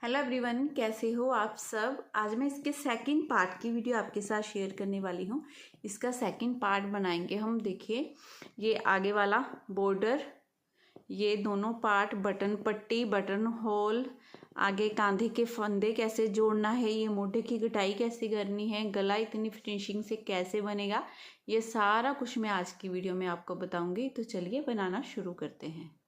Hello everyone, कैसे हो आप सब। आज मैं इसके सेकंड पार्ट की वीडियो आपके साथ शेयर करने वाली हूँ। इसका सेकंड पार्ट बनाएंगे हम। देखिए, ये आगे वाला बॉर्डर, ये दोनों पार्ट, बटन पट्टी, बटन होल, आगे कांधे के फंदे कैसे जोड़ना है, ये मोढे की कटाई कैसे करनी है, गला इतनी फिनिशिंग से कैसे बनेगा, ये सारा कुछ मैं आज की वीडियो में आपको बताऊँगी। तो चलिए बनाना शुरू करते हैं।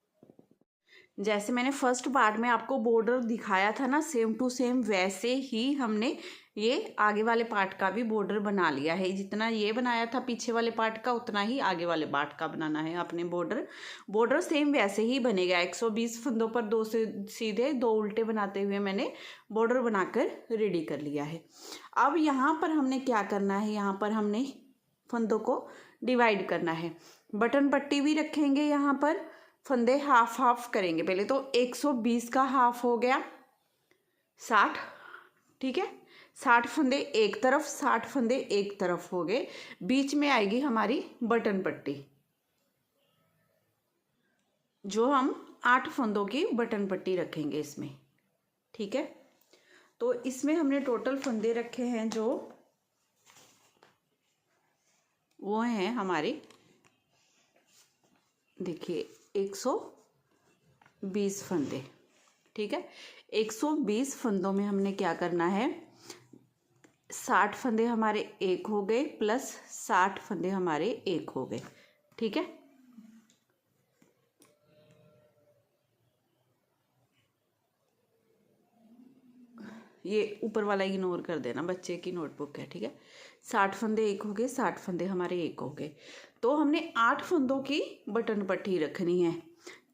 जैसे मैंने फर्स्ट पार्ट में आपको बॉर्डर दिखाया था ना, सेम टू सेम वैसे ही हमने ये आगे वाले पार्ट का भी बॉर्डर बना लिया है। जितना ये बनाया था पीछे वाले पार्ट का, उतना ही आगे वाले पार्ट का बनाना है अपने बॉर्डर सेम वैसे ही बनेगा। 120 फंदों पर 2 से सीधे 2 उल्टे बनाते हुए मैंने बॉर्डर बनाकर रेडी कर लिया है। अब यहाँ पर हमने क्या करना है, यहाँ पर हमने फंदों को डिवाइड करना है। बटन पट्टी भी रखेंगे, यहाँ पर फंदे हाफ हाफ करेंगे। पहले तो 120 का हाफ हो गया 60, ठीक है। 60 फंदे एक तरफ, 60 फंदे एक तरफ हो गए। बीच में आएगी हमारी बटन पट्टी, जो हम 8 फंदों की बटन पट्टी रखेंगे इसमें, ठीक है। तो इसमें हमने टोटल फंदे रखे हैं जो वो हैं हमारे, देखिए 120 फंदे, ठीक है। 120 फंदों में हमने क्या करना है, 60 फंदे हमारे एक हो गए प्लस 60 फंदे हमारे एक हो गए, ठीक है। ये ऊपर वाला इग्नोर कर देना, बच्चे की नोटबुक है, ठीक है। 60 फंदे एक हो गए, 60 फंदे हमारे एक हो गए। तो हमने 8 फंदों की बटन पट्टी रखनी है।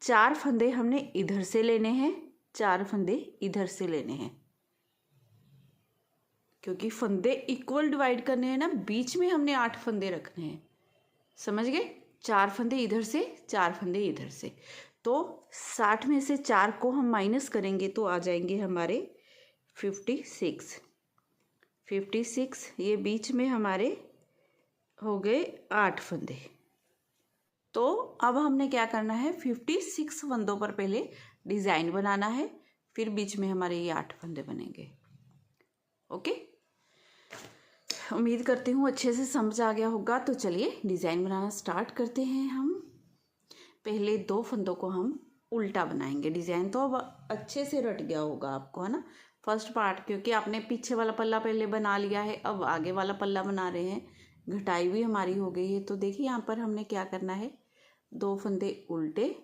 4 फंदे हमने इधर से लेने हैं, 4 फंदे इधर से लेने हैं, क्योंकि फंदे इक्वल डिवाइड करने हैं ना, बीच में हमने 8 फंदे रखने हैं, समझ गए। 4 फंदे इधर से, 4 फंदे इधर से। तो 60 में से 4 को हम माइनस करेंगे तो आ जाएंगे हमारे 56। ये बीच में हमारे हो गए 8 फंदे। तो अब हमने क्या करना है, 56 फंदों पर पहले डिज़ाइन बनाना है, फिर बीच में हमारे ये 8 फंदे बनेंगे। ओके, उम्मीद करती हूँ अच्छे से समझ आ गया होगा। तो चलिए डिज़ाइन बनाना स्टार्ट करते हैं हम। पहले 2 फंदों को हम उल्टा बनाएंगे। डिज़ाइन तो अब अच्छे से रट गया होगा आपको, है ना, फर्स्ट पार्ट, क्योंकि आपने पीछे वाला पल्ला पहले बना लिया है, अब आगे वाला पल्ला बना रहे हैं। घटाई भी हमारी हो गई है। तो देखिए यहाँ पर हमने क्या करना है, 2 फंदे उल्टे,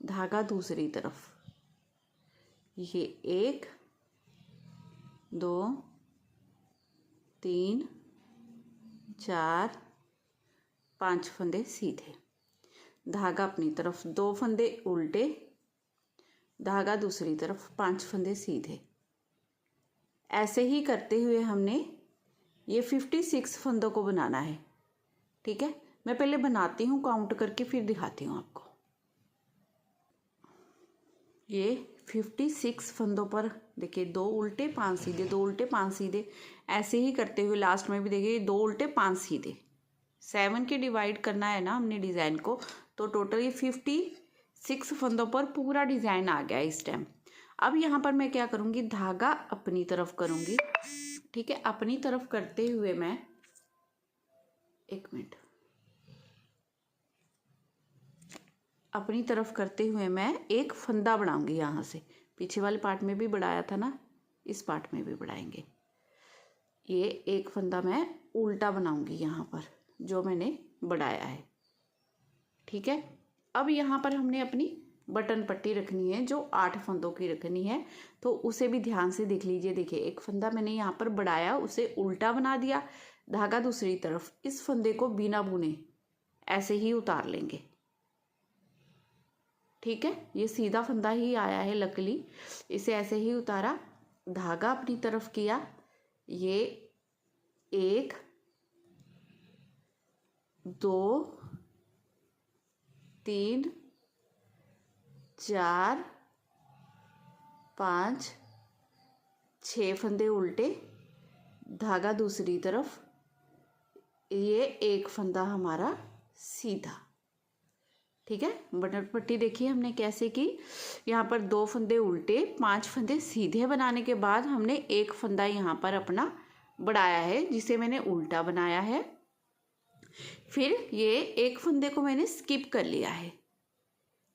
धागा दूसरी तरफ, ये 1 2 3 4 5 फंदे सीधे, धागा अपनी तरफ, 2 फंदे उल्टे, धागा दूसरी तरफ, 5 फंदे सीधे। ऐसे ही करते हुए हमने ये 56 फंदों को बनाना है, ठीक है। मैं पहले बनाती हूँ काउंट करके, फिर दिखाती हूँ आपको। ये 56 फंदों पर देखिए, 2 उल्टे 5 सीधे, 2 उल्टे 5 सीधे, ऐसे ही करते हुए लास्ट में भी देखिए 2 उल्टे 5 सीधे। 7 के डिवाइड करना है ना हमने डिज़ाइन को। तो टोटल ये 56 फंदों पर पूरा डिज़ाइन आ गया इस टाइम। अब यहाँ पर मैं क्या करूँगी, धागा अपनी तरफ करूँगी, ठीक है। अपनी तरफ करते हुए मैं, एक मिनट, अपनी तरफ करते हुए मैं एक फंदा बढ़ाऊंगी यहाँ से। पीछे वाले पार्ट में भी बढ़ाया था ना, इस पार्ट में भी बढ़ाएंगे। ये एक फंदा मैं उल्टा बनाऊंगी यहाँ पर, जो मैंने बढ़ाया है, ठीक है। अब यहाँ पर हमने अपनी बटन पट्टी रखनी है, जो 8 फंदों की रखनी है। तो उसे भी ध्यान से देख लीजिए। देखिए, एक फंदा मैंने यहाँ पर बढ़ाया, उसे उल्टा बना दिया, धागा दूसरी तरफ। इस फंदे को बिना बुने ऐसे ही उतार लेंगे, ठीक है। ये सीधा फंदा ही आया है, लकीली इसे ऐसे ही उतारा, धागा अपनी तरफ किया, ये 1 2 3 4 5 6 फंदे उल्टे, धागा दूसरी तरफ, ये एक फंदा हमारा सीधा, ठीक है। बटन पट्टी देखिए हमने कैसे की। यहाँ पर 2 फंदे उल्टे, 5 फंदे सीधे बनाने के बाद हमने एक फंदा यहाँ पर अपना बढ़ाया है जिसे मैंने उल्टा बनाया है। फिर ये एक फंदे को मैंने स्किप कर लिया है,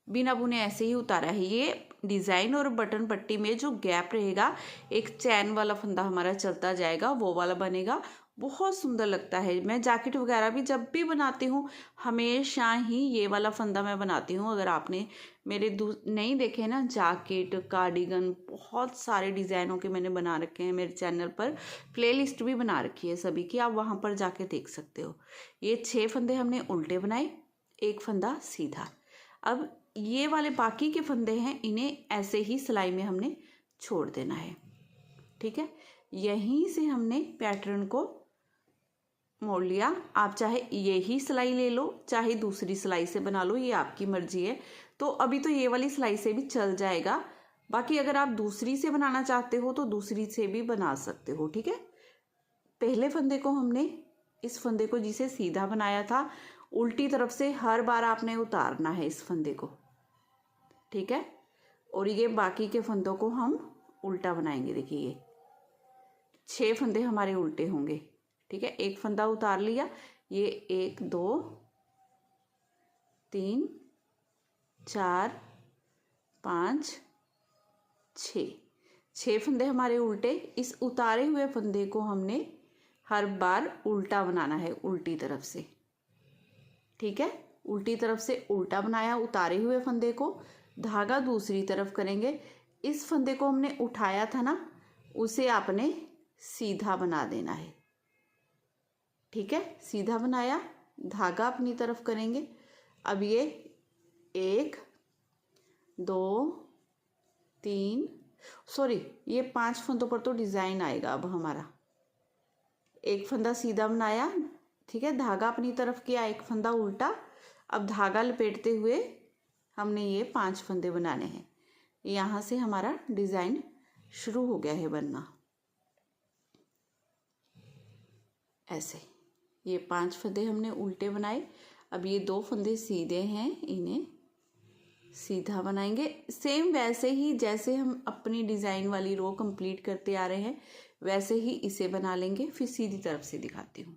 बिना बुने ऐसे ही उतारा है। ये डिज़ाइन और बटन पट्टी में जो गैप रहेगा, एक चैन वाला फंदा हमारा चलता जाएगा, वो वाला बनेगा, बहुत सुंदर लगता है। मैं जैकेट वगैरह भी जब भी बनाती हूँ हमेशा ही ये वाला फंदा मैं बनाती हूँ। अगर आपने मेरे नहीं देखे ना जैकेट, कार्डिगन, बहुत सारे डिज़ाइनों के मैंने बना रखे हैं मेरे चैनल पर, प्लेलिस्ट भी बना रखी है सभी की, आप वहाँ पर जाके देख सकते हो। ये 6 फंदे हमने उल्टे बनाए, एक फंदा सीधा। अब ये वाले बाकी के फंदे हैं, इन्हें ऐसे ही सिलाई में हमने छोड़ देना है। ठीक है, यहीं से हमने पैटर्न को मोड़ लिया। आप चाहे यही सिलाई ले लो, चाहे दूसरी सिलाई से बना लो, ये आपकी मर्जी है। तो अभी तो ये वाली सिलाई से भी चल जाएगा, बाकी अगर आप दूसरी से बनाना चाहते हो तो दूसरी से भी बना सकते हो। ठीक है, पहले फंदे को हमने, इस फंदे को जिसे सीधा बनाया था, उल्टी तरफ से हर बार आपने उतारना है इस फंदे को। ठीक है, और ये बाकी के फंदों को हम उल्टा बनाएंगे। देखिए ये 6 फंदे हमारे उल्टे होंगे। ठीक है, एक फंदा उतार लिया, ये 1 2 3 4 5 6 फंदे हमारे उल्टे। इस उतारे हुए फंदे को हमने हर बार उल्टा बनाना है, उल्टी तरफ से। ठीक है, उल्टी तरफ से उल्टा बनाया उतारे हुए फंदे को, धागा दूसरी तरफ करेंगे। इस फंदे को हमने उठाया था ना, उसे आपने सीधा बना देना है। ठीक है, सीधा बनाया, धागा अपनी तरफ करेंगे। अब ये 1 2 3 सॉरी, ये 5 फंदों पर तो डिज़ाइन आएगा। अब हमारा एक फंदा सीधा बनाया, ठीक है, धागा अपनी तरफ किया, एक फंदा उल्टा। अब धागा लपेटते हुए हमने ये 5 फंदे बनाने हैं। यहाँ से हमारा डिज़ाइन शुरू हो गया है बनना। ऐसे ये 5 फंदे हमने उल्टे बनाए। अब ये 2 फंदे सीधे हैं, इन्हें सीधा बनाएंगे। सेम वैसे ही जैसे हम अपनी डिज़ाइन वाली रो कंप्लीट करते आ रहे हैं, वैसे ही इसे बना लेंगे। फिर सीधी तरफ से दिखाती हूँ।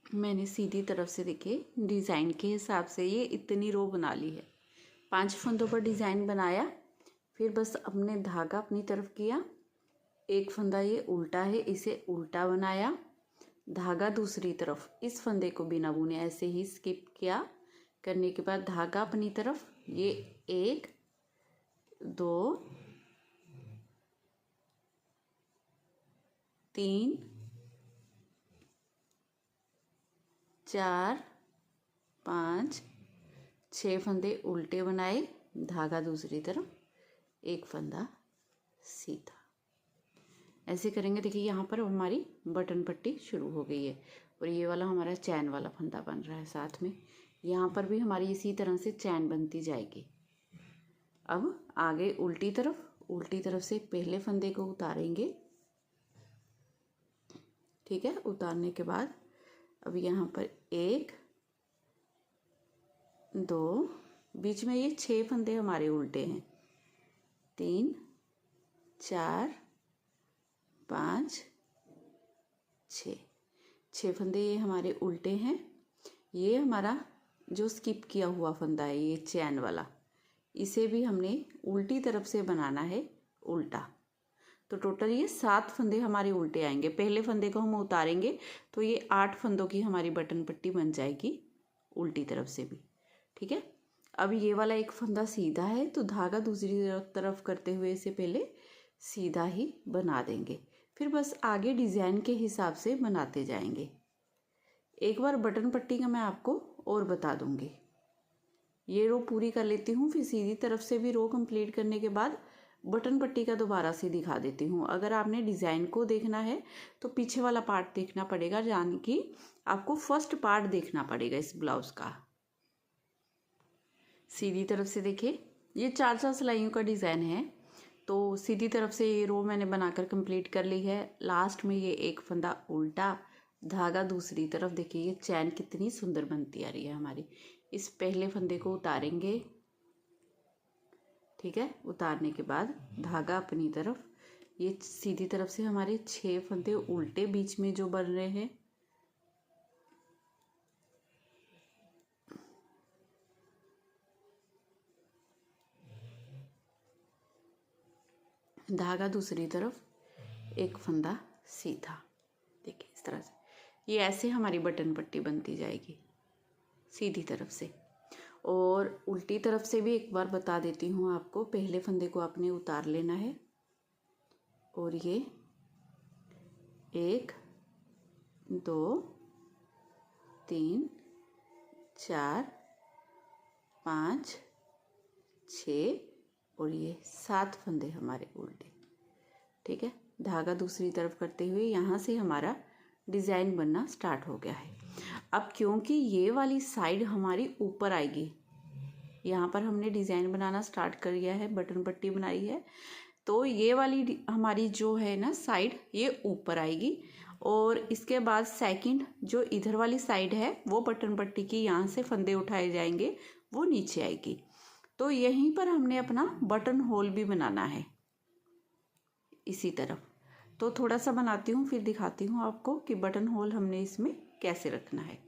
मैंने सीधी तरफ से देखिए डिज़ाइन के हिसाब से ये इतनी रो बना ली है। 5 फंदों पर डिज़ाइन बनाया, फिर बस अपने धागा अपनी तरफ किया, एक फंदा ये उल्टा है, इसे उल्टा बनाया, धागा दूसरी तरफ, इस फंदे को बिना बुने ऐसे ही स्किप किया। करने के बाद धागा अपनी तरफ, ये 1 2 3 4 5 6 फंदे उल्टे बनाए, धागा दूसरी तरफ, एक फंदा सीधा। ऐसे करेंगे। देखिए यहाँ पर हमारी बटन पट्टी शुरू हो गई है और ये वाला हमारा चैन वाला फंदा बन रहा है साथ में। यहाँ पर भी हमारी इसी तरह से चैन बनती जाएगी। अब आगे उल्टी तरफ से पहले फंदे को उतारेंगे। ठीक है, उतारने के बाद अब यहाँ पर 1 2, बीच में ये 6 फंदे हमारे उल्टे हैं, 3 4 5 6 फंदे ये हमारे उल्टे हैं। ये हमारा जो स्किप किया हुआ फंदा है, ये चैन वाला, इसे भी हमने उल्टी तरफ से बनाना है उल्टा। तो टोटल ये 7 फंदे हमारे उल्टे आएंगे। पहले फंदे को हम उतारेंगे तो ये 8 फंदों की हमारी बटन पट्टी बन जाएगी उल्टी तरफ से भी। ठीक है, अब ये वाला एक फंदा सीधा है तो धागा दूसरी तरफ करते हुए इसे पहले सीधा ही बना देंगे, फिर बस आगे डिज़ाइन के हिसाब से बनाते जाएंगे। एक बार बटन पट्टी का मैं आपको और बता दूंगी। ये रो पूरी कर लेती हूँ, फिर सीधी तरफ से भी रो कंप्लीट करने के बाद बटन पट्टी का दोबारा से दिखा देती हूँ। अगर आपने डिज़ाइन को देखना है तो पीछे वाला पार्ट देखना पड़ेगा, यानी कि आपको फर्स्ट पार्ट देखना पड़ेगा इस ब्लाउज़ का। सीधी तरफ से देखिए ये 4 सिलाइयों का डिज़ाइन है। तो सीधी तरफ से ये रो मैंने बनाकर कंप्लीट कर ली है। लास्ट में ये एक फंदा उल्टा, धागा दूसरी तरफ। देखिए ये चैन कितनी सुंदर बनती आ रही है हमारी। इस पहले फंदे को उतारेंगे। ठीक है, उतारने के बाद धागा अपनी तरफ, ये सीधी तरफ से हमारे 6 फंदे उल्टे बीच में जो बन रहे हैं, धागा दूसरी तरफ, एक फंदा सीधा। देखिए इस तरह से ये ऐसे हमारी बटन पट्टी बनती जाएगी सीधी तरफ से। और उल्टी तरफ से भी एक बार बता देती हूँ आपको। पहले फंदे को आपने उतार लेना है और ये 1 2 3 4 5 6 और ये 7 फंदे हमारे उल्टे। ठीक है, धागा दूसरी तरफ करते हुए यहाँ से हमारा डिज़ाइन बनना स्टार्ट हो गया है। अब क्योंकि ये वाली साइड हमारी ऊपर आएगी, यहाँ पर हमने डिज़ाइन बनाना स्टार्ट कर दिया है, बटन पट्टी बनाई है, तो ये वाली हमारी जो है ना साइड, ये ऊपर आएगी। और इसके बाद सेकंड जो इधर वाली साइड है वो बटन पट्टी की, यहाँ से फंदे उठाए जाएंगे, वो नीचे आएगी। तो यहीं पर हमने अपना बटन होल भी बनाना है इसी तरफ। तो थोड़ा सा बनाती हूँ फिर दिखाती हूँ आपको कि बटन होल हमने इसमें कैसे रखना है।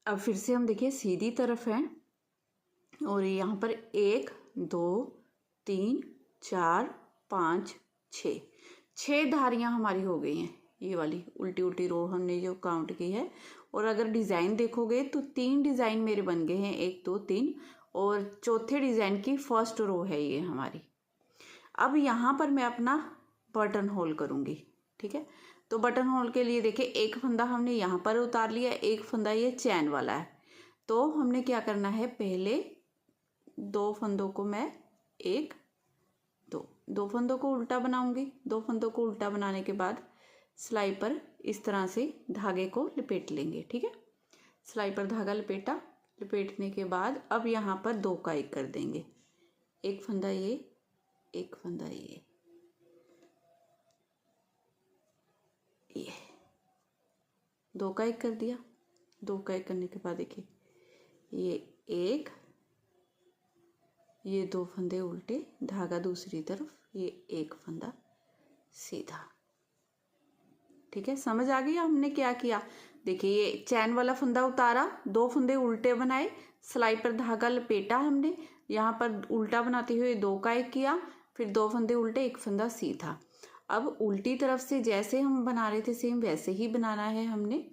अब फिर से हम देखिए सीधी तरफ है और यहाँ पर 1 2 3 4 5 6 धारियाँ हमारी हो गई हैं। ये वाली उल्टी उल्टी रो हमने जो काउंट की है। और अगर डिज़ाइन देखोगे तो 3 डिज़ाइन मेरे बन गए हैं, 1 2 3, और चौथे डिज़ाइन की फर्स्ट रो है ये हमारी। अब यहाँ पर मैं अपना बटन होल करूँगी। ठीक है, तो बटन होल के लिए देखिए एक फंदा हमने यहाँ पर उतार लिया, एक फंदा ये चैन वाला है। तो हमने क्या करना है, पहले 2 फंदों को मैं 1 2 फंदों को उल्टा बनाऊंगी। 2 फंदों को उल्टा बनाने के बाद सिलाई पर इस तरह से धागे को लपेट लेंगे। ठीक है, सिलाई पर धागा लपेटा, लपेटने के बाद अब यहाँ पर 2 का 1 कर देंगे। एक फंदा ये, एक फंदा ये 2 का 1 कर दिया। 2 का 1 करने के बाद देखिए ये 1, ये 2 फंदे उल्टे, धागा दूसरी तरफ, ये 1 फंदा सीधा। ठीक है, समझ आ गई हमने क्या किया। देखिए ये चैन वाला फंदा उतारा, 2 फंदे उल्टे बनाए, सिलाई पर धागा लपेटा हमने, यहाँ पर उल्टा बनाते हुए 2 का 1 किया, फिर 2 फंदे उल्टे, 1 फंदा सीधा। अब उल्टी तरफ से जैसे हम बना रहे थे सेम वैसे ही बनाना है हमने।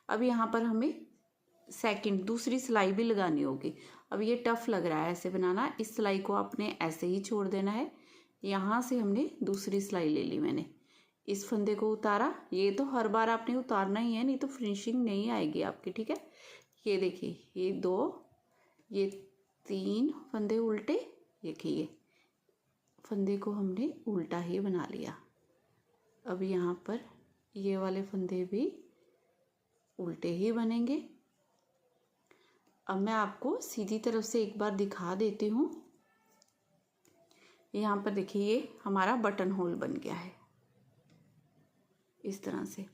अब यहाँ पर हमें सेकंड दूसरी सिलाई भी लगानी होगी। अब ये टफ लग रहा है ऐसे बनाना, इस सिलाई को आपने ऐसे ही छोड़ देना है। यहाँ से हमने दूसरी सिलाई ले ली, मैंने इस फंदे को उतारा। ये तो हर बार आपने उतारना ही है, नहीं तो फिनिशिंग नहीं आएगी आपकी। ठीक है, ये देखिए ये 2, ये 3 फंदे उल्टे, देखिए फंदे को हमने उल्टा ही बना लिया। अब यहाँ पर ये वाले फंदे भी उल्टे ही बनेंगे। अब मैं आपको सीधी तरफ से एक बार दिखा देती हूँ। यहाँ पर देखिए ये हमारा बटन होल बन गया है इस तरह से।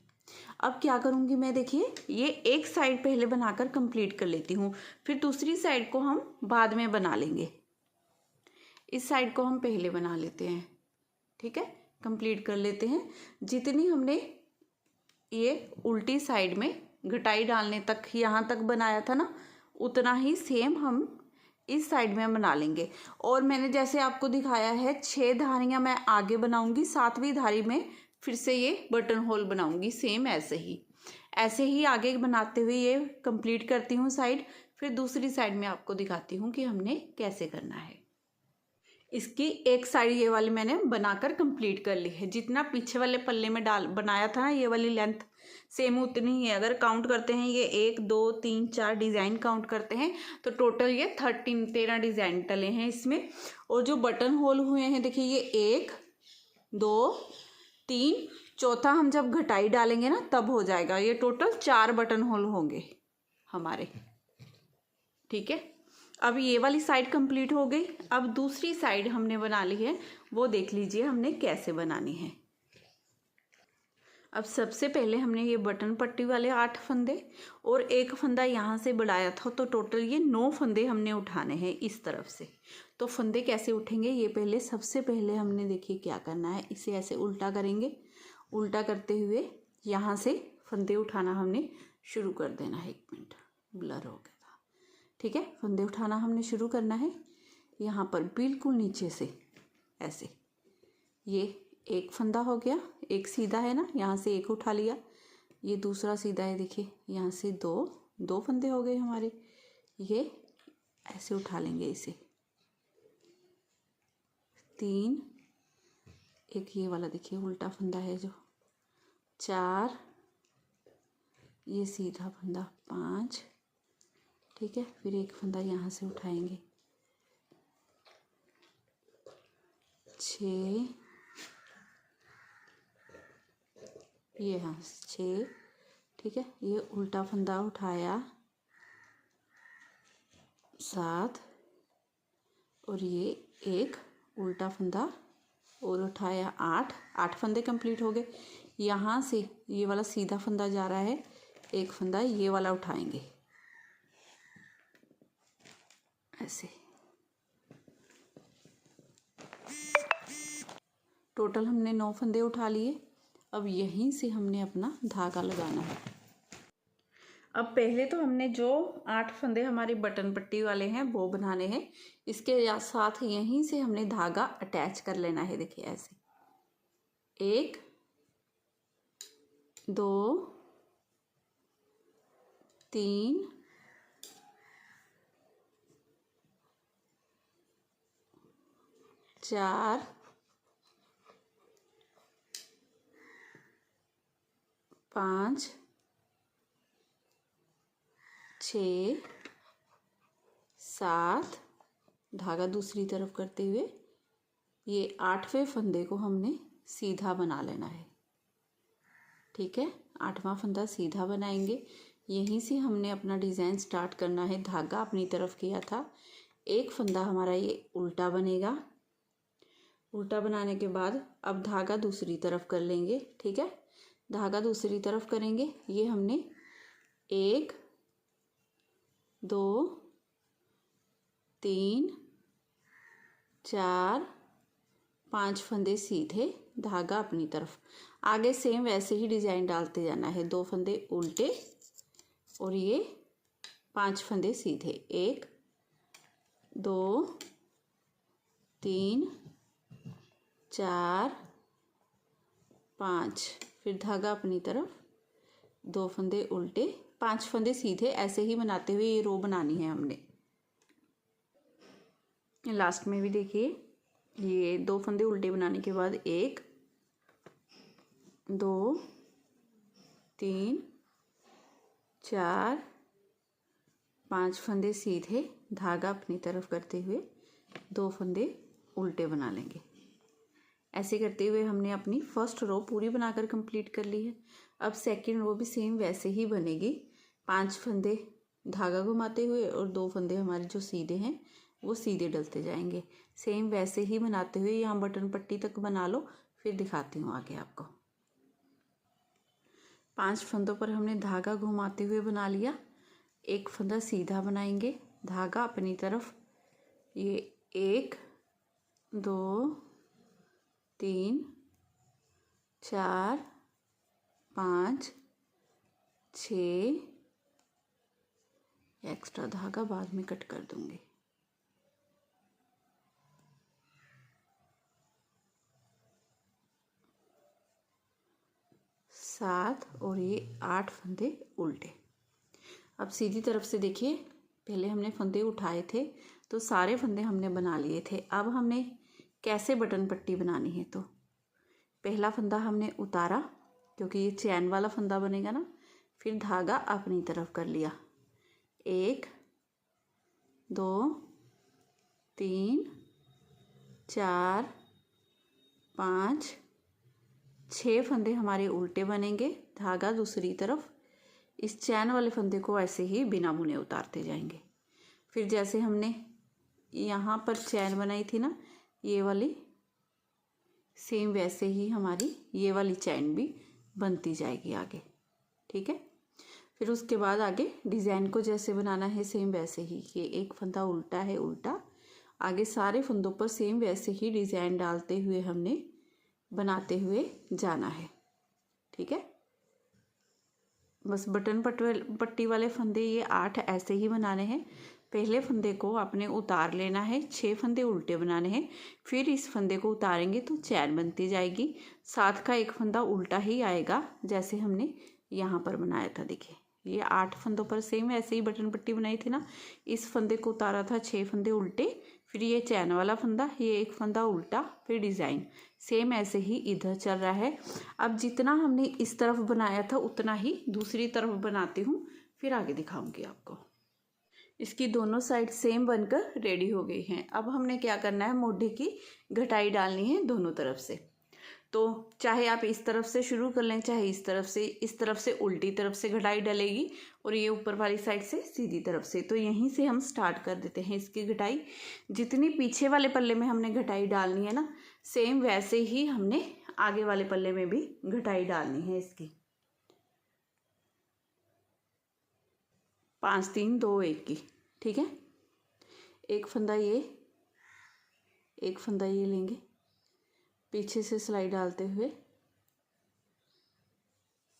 अब क्या करूँगी मैं, देखिए ये एक साइड पहले बनाकर कंप्लीट कर लेती हूँ, फिर दूसरी साइड को हम बाद में बना लेंगे। इस साइड को हम पहले बना लेते हैं। ठीक है, कंप्लीट कर लेते हैं। जितनी हमने ये उल्टी साइड में घटाई डालने तक यहाँ तक बनाया था ना, उतना ही सेम हम इस साइड में बना लेंगे। और मैंने जैसे आपको दिखाया है 6 धारियाँ मैं आगे बनाऊंगी, 7वीं धारी में फिर से ये बटन होल बनाऊंगी। सेम ऐसे ही आगे बनाते हुए ये कंप्लीट करती हूँ साइड। फिर दूसरी साइड में आपको दिखाती हूँ कि हमने कैसे करना है। इसकी एक साइड ये वाली मैंने बनाकर कंप्लीट कर ली है। जितना पीछे वाले पल्ले में बनाया था ना, ये वाली लेंथ सेम उतनी ही है। अगर काउंट करते हैं ये 1 2 3 4 डिज़ाइन काउंट करते हैं तो टोटल ये 13 डिज़ाइन डले हैं इसमें। और जो बटन होल हुए हैं देखिए ये 1 2 3, चौथा हम जब घटाई डालेंगे ना तब हो जाएगा। ये टोटल 4 बटन होल होंगे हमारे। ठीक है, अब ये वाली साइड कंप्लीट हो गई। अब दूसरी साइड हमने बना ली है, वो देख लीजिए हमने कैसे बनानी है। अब सबसे पहले हमने ये बटन पट्टी वाले 8 फंदे और एक फंदा यहाँ से बढ़ाया था, तो टोटल ये 9 फंदे हमने उठाने हैं इस तरफ से। तो फंदे कैसे उठेंगे ये पहले, सबसे पहले हमने देखिए क्या करना है, इसे ऐसे उल्टा करेंगे। उल्टा करते हुए यहाँ से फंदे उठाना हमने शुरू कर देना है। 1 मिनट, ब्लर हो गया था। ठीक है, फंदे उठाना हमने शुरू करना है यहाँ पर बिल्कुल नीचे से ऐसे। ये एक फंदा हो गया, एक सीधा है ना, यहाँ से एक उठा लिया। ये दूसरा सीधा है, देखिए यहाँ से दो फंदे हो गए हमारे। ये ऐसे उठा लेंगे इसे। 3, एक ये वाला देखिए उल्टा फंदा है जो, 4, ये सीधा फंदा 5। ठीक है, फिर एक फंदा यहाँ से उठाएंगे, 6, ये यहाँ 6। ठीक है, ये उल्टा फंदा उठाया 7, और ये एक उल्टा फंदा और उठाया 8 फंदे कंप्लीट हो गए। यहाँ से ये वाला सीधा फंदा जा रहा है, एक फंदा ये वाला उठाएंगे ऐसे। टोटल हमने 9 फंदे उठा लिए। अब यहीं से हमने अपना धागा लगाना है। अब पहले तो हमने जो 8 फंदे हमारे बटन पट्टी वाले हैं वो बनाने हैं, इसके साथ यहीं से हमने धागा अटैच कर लेना है। देखिए ऐसे 1, 2, 3, 4, 5, 6, 7, धागा दूसरी तरफ करते हुए ये 8वें फंदे को हमने सीधा बना लेना है। ठीक है, 8वां फंदा सीधा बनाएंगे। यहीं से हमने अपना डिज़ाइन स्टार्ट करना है। धागा अपनी तरफ किया था, एक फंदा हमारा ये उल्टा बनेगा। उल्टा बनाने के बाद अब धागा दूसरी तरफ कर लेंगे। ठीक है, धागा दूसरी तरफ करेंगे। ये हमने 1, 2, 3, 4, 5 फंदे सीधे, धागा अपनी तरफ। आगे सेम वैसे ही डिज़ाइन डालते जाना है। 2 फंदे उल्टे और ये 5 फंदे सीधे, 1, 2, 3, 4, 5, फिर धागा अपनी तरफ, 2 फंदे उल्टे, 5 फंदे सीधे। ऐसे ही बनाते हुए ये रो बनानी है हमने। लास्ट में भी देखिए, ये 2 फंदे उल्टे बनाने के बाद 1, 2, 3, 4, 5 फंदे सीधे, धागा अपनी तरफ करते हुए 2 फंदे उल्टे बना लेंगे। ऐसे करते हुए हमने अपनी फर्स्ट रो पूरी बनाकर कंप्लीट कर ली है। अब सेकंड रो भी सेम वैसे ही बनेगी। 5 फंदे धागा घुमाते हुए और 2 फंदे हमारे जो सीधे हैं वो सीधे डलते जाएंगे। सेम वैसे ही बनाते हुए यहाँ बटन पट्टी तक बना लो, फिर दिखाती हूँ आगे आपको। 5 फंदों पर हमने धागा घुमाते हुए बना लिया। एक फंदा सीधा बनाएंगे, धागा अपनी तरफ। ये 1, 2, 3, 4, 5, 6, एक्स्ट्रा धागा बाद में कट कर दूंगी। 7 और ये 8 फंदे उल्टे। अब सीधी तरफ से देखिए, पहले हमने फंदे उठाए थे तो सारे फंदे हमने बना लिए थे। अब हमने कैसे बटन पट्टी बनानी है, तो पहला फंदा हमने उतारा क्योंकि ये चैन वाला फंदा बनेगा ना, फिर धागा अपनी तरफ कर लिया। 1, 2, 3, 4, 5, 6 फंदे हमारे उल्टे बनेंगे, धागा दूसरी तरफ। इस चैन वाले फंदे को ऐसे ही बिना बुने उतारते जाएंगे। फिर जैसे हमने यहाँ पर चैन बनाई थी ना, ये वाली, सेम वैसे ही हमारी ये वाली चैन भी बनती जाएगी आगे। ठीक है, फिर उसके बाद आगे डिज़ाइन को जैसे बनाना है सेम वैसे ही, ये एक फंदा उल्टा है, उल्टा आगे सारे फंदों पर सेम वैसे ही डिज़ाइन डालते हुए हमने बनाते हुए जाना है। ठीक है, बस बटन पट्टी वाले फंदे ये 8 ऐसे ही बनाने हैं। पहले फंदे को आपने उतार लेना है, 6 फंदे उल्टे बनाने हैं, फिर इस फंदे को उतारेंगे तो चैन बनती जाएगी। साथ का एक फंदा उल्टा ही आएगा जैसे हमने यहाँ पर बनाया था। देखिए ये 8 फंदों पर सेम ऐसे ही बटन पट्टी बनाई थी ना, इस फंदे को उतारा था, 6 फंदे उल्टे, फिर ये चैन वाला फंदा, ये एक फंदा उल्टा, फिर डिज़ाइन सेम ऐसे ही इधर चल रहा है। अब जितना हमने इस तरफ बनाया था उतना ही दूसरी तरफ बनाती हूँ, फिर आगे दिखाऊंगी आपको। इसकी दोनों साइड सेम बनकर रेडी हो गई हैं। अब हमने क्या करना है, मोढे की घटाई डालनी है दोनों तरफ से। तो चाहे आप इस तरफ से शुरू कर लें, चाहे इस तरफ से उल्टी तरफ से घटाई डलेगी और ये ऊपर वाली साइड से सीधी तरफ से। तो यहीं से हम स्टार्ट कर देते हैं इसकी घटाई। जितनी पीछे वाले पल्ले में हमने घटाई डालनी है ना, सेम वैसे ही हमने आगे वाले पल्ले में भी घटाई डालनी है इसकी। 5 3 2 1 की। ठीक है, एक फंदा ये, एक फंदा ये लेंगे, पीछे से सिलाई डालते हुए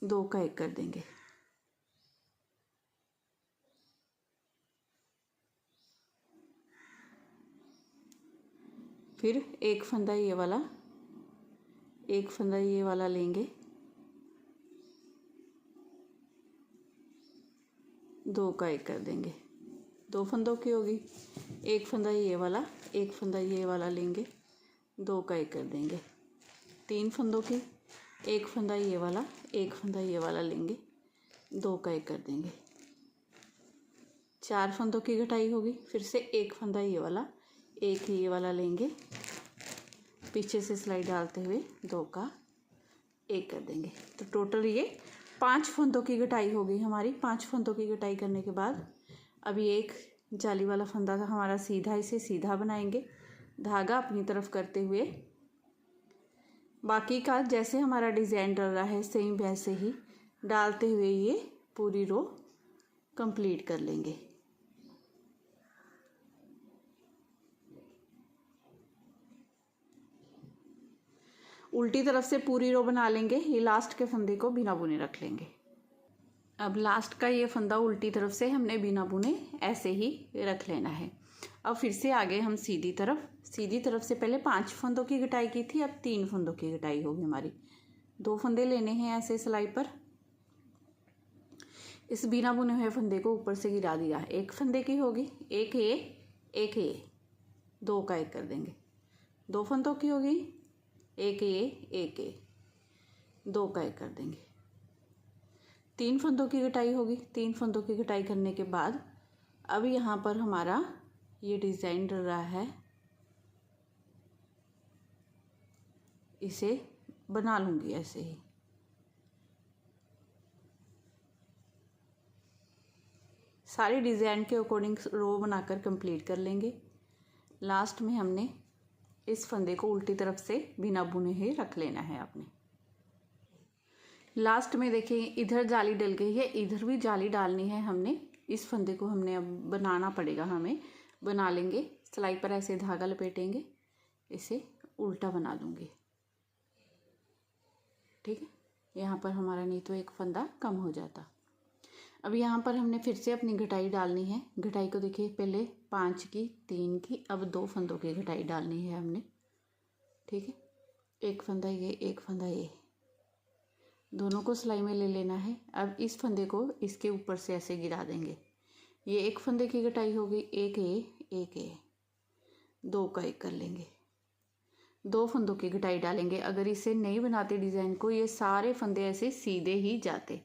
2 का 1 कर देंगे। फिर एक फंदा ये वाला, एक फंदा ये वाला लेंगे, 2 का 1 कर देंगे। 2 फंदों की होगी। एक फंदा ये वाला, एक फंदा ये वाला लेंगे, 2 का 1 कर देंगे। 3 फंदों की, एक फंदा ये वाला, एक फंदा ये वाला लेंगे, 2 का 1 कर देंगे। 4 फंदों की घटाई होगी। फिर से एक फंदा ये वाला, एक ये वाला लेंगे, पीछे से सिलाई डालते हुए 2 का 1 कर देंगे। तो टोटल ये 5 फंदों की घटाई होगी हमारी। 5 फंदों की घटाई करने के बाद अभी एक जाली वाला फंदा था हमारा सीधा, इसे सीधा बनाएंगे, धागा अपनी तरफ करते हुए बाकी का जैसे हमारा डिज़ाइन डल रहा है सेम वैसे ही डालते हुए ये पूरी रो कंप्लीट कर लेंगे। उल्टी तरफ से पूरी रो बना लेंगे। ये लास्ट के फंदे को बिना बुने रख लेंगे। अब लास्ट का ये फंदा उल्टी तरफ से हमने बिना बुने ऐसे ही रख लेना है। अब फिर से आगे हम सीधी तरफ से पहले 5 फंदों की घटाई की थी, अब 3 फंदों की घटाई होगी हमारी। 2 फंदे लेने हैं ऐसे सिलाई पर। इस बिना बुने हुए फंदे को ऊपर से गिरा दिया। एक फंदे की होगी, एक ये 2 का 1 कर देंगे। 2 फंदों की होगी, एक ये 2 का 1 कर देंगे। 3 फंदों की घटाई होगी। 3 फंदों की घटाई करने के बाद अब यहाँ पर हमारा ये डिज़ाइन डल रहा है, इसे बना लूँगी ऐसे ही। सारी डिज़ाइन के अकॉर्डिंग रो बनाकर कंप्लीट कर लेंगे। लास्ट में हमने इस फंदे को उल्टी तरफ से बिना बुने ही रख लेना है आपने। लास्ट में देखिए इधर जाली डल गई है, इधर भी जाली डालनी है हमने। इस फंदे को हमने अब बनाना पड़ेगा, हमें बना लेंगे। सिलाई पर ऐसे धागा लपेटेंगे, इसे उल्टा बना दूंगी। ठीक है, यहाँ पर हमारा नहीं तो एक फंदा कम हो जाता। अब यहाँ पर हमने फिर से अपनी घटाई डालनी है। घटाई को देखिए पहले 5 की, 3 की, अब 2 फंदों की घटाई डालनी है हमने। ठीक है, एक फंदा ये, एक फंदा ये, दोनों को सिलाई में ले लेना है। अब इस फंदे को इसके ऊपर से ऐसे गिरा देंगे। ये एक फंदे की घटाई हो गई, एक ये 2 का 1 कर लेंगे। 2 फंदों की घटाई डालेंगे। अगर इसे नहीं बनाते डिज़ाइन को, ये सारे फंदे ऐसे सीधे ही जाते,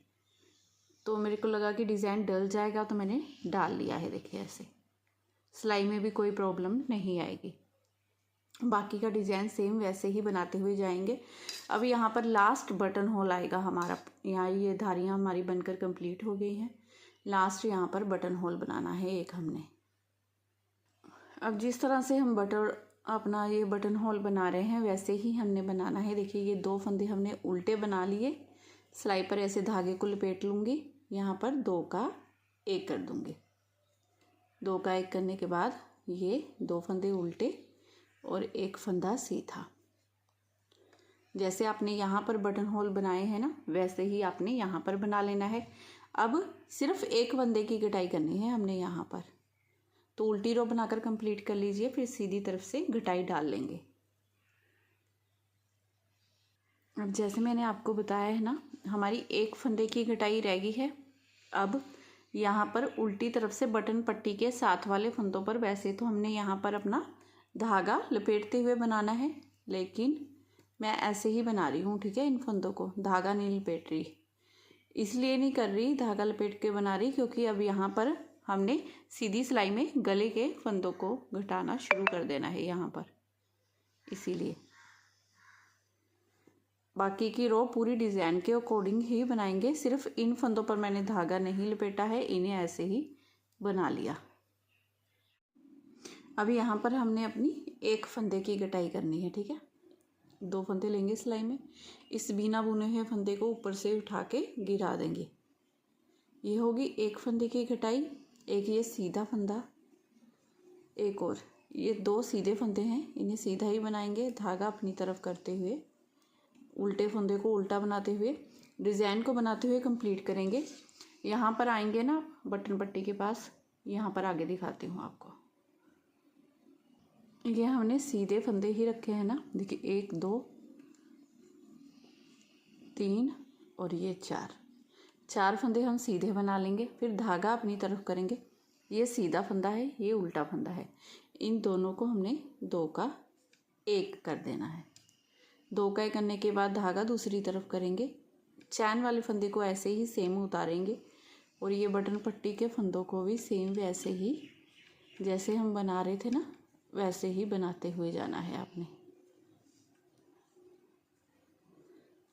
तो मेरे को लगा कि डिज़ाइन डल जाएगा तो मैंने डाल लिया है। देखिए ऐसे सिलाई में भी कोई प्रॉब्लम नहीं आएगी। बाकी का डिज़ाइन सेम वैसे ही बनाते हुए जाएंगे। अब यहाँ पर लास्ट बटन होल आएगा हमारा। यहाँ ये धारियाँ हमारी बनकर कंप्लीट हो गई हैं। लास्ट यहाँ पर बटन होल बनाना है एक हमने। अब जिस तरह से हम अपना ये बटन होल बना रहे हैं वैसे ही हमने बनाना है। देखिए ये 2 फंदे हमने उल्टे बना लिए, सिलाई पर ऐसे धागे को लपेट लूँगी। यहाँ पर 2 का 1 कर दूँगी। 2 का 1 करने के बाद ये 2 फंदे उल्टे और 1 फंदा सीधा। जैसे आपने यहाँ पर बटन होल बनाए हैं ना, वैसे ही आपने यहाँ पर बना लेना है। अब सिर्फ 1 फंदे की कटाई करनी है हमने यहाँ पर, तो उल्टी रो बनाकर कंप्लीट कर लीजिए, फिर सीधी तरफ से घटाई डाल लेंगे। अब जैसे मैंने आपको बताया है ना, हमारी 1 फंदे की घटाई रह गई है। अब यहाँ पर उल्टी तरफ से बटन पट्टी के साथ वाले फंदों पर वैसे तो हमने यहाँ पर अपना धागा लपेटते हुए बनाना है, लेकिन मैं ऐसे ही बना रही हूँ, ठीक है। इन फंदों को धागा नहीं लपेट रही, इसलिए नहीं कर रही धागा लपेट के बना रही, क्योंकि अब यहाँ पर हमने सीधी सिलाई में गले के फंदों को घटाना शुरू कर देना है यहाँ पर, इसीलिए। बाकी की रो पूरी डिज़ाइन के अकॉर्डिंग ही बनाएंगे, सिर्फ इन फंदों पर मैंने धागा नहीं लपेटा है, इन्हें ऐसे ही बना लिया। अब यहाँ पर हमने अपनी 1 फंदे की कटाई करनी है, ठीक है। 2 फंदे लेंगे सिलाई में, इस बिना बुने हुए फंदे को ऊपर से उठा के गिरा देंगे। ये होगी 1 फंदे की कटाई। एक ये सीधा फंदा, एक और ये 2 सीधे फंदे हैं, इन्हें सीधा ही बनाएंगे, धागा अपनी तरफ करते हुए उल्टे फंदे को उल्टा बनाते हुए डिज़ाइन को बनाते हुए कंप्लीट करेंगे। यहाँ पर आएंगे ना बटन पट्टी के पास, यहाँ पर आगे दिखाती हूँ आपको। ये हमने सीधे फंदे ही रखे हैं ना, देखिए 1 2 3 और ये 4 फंदे हम सीधे बना लेंगे, फिर धागा अपनी तरफ करेंगे। ये सीधा फंदा है, ये उल्टा फंदा है, इन दोनों को हमने 2 का 1 कर देना है। 2 का 1 करने के बाद धागा दूसरी तरफ करेंगे, चैन वाले फंदे को ऐसे ही सेम उतारेंगे, और ये बटन पट्टी के फंदों को भी सेम वैसे ही जैसे हम बना रहे थे ना, वैसे ही बनाते हुए जाना है आपने।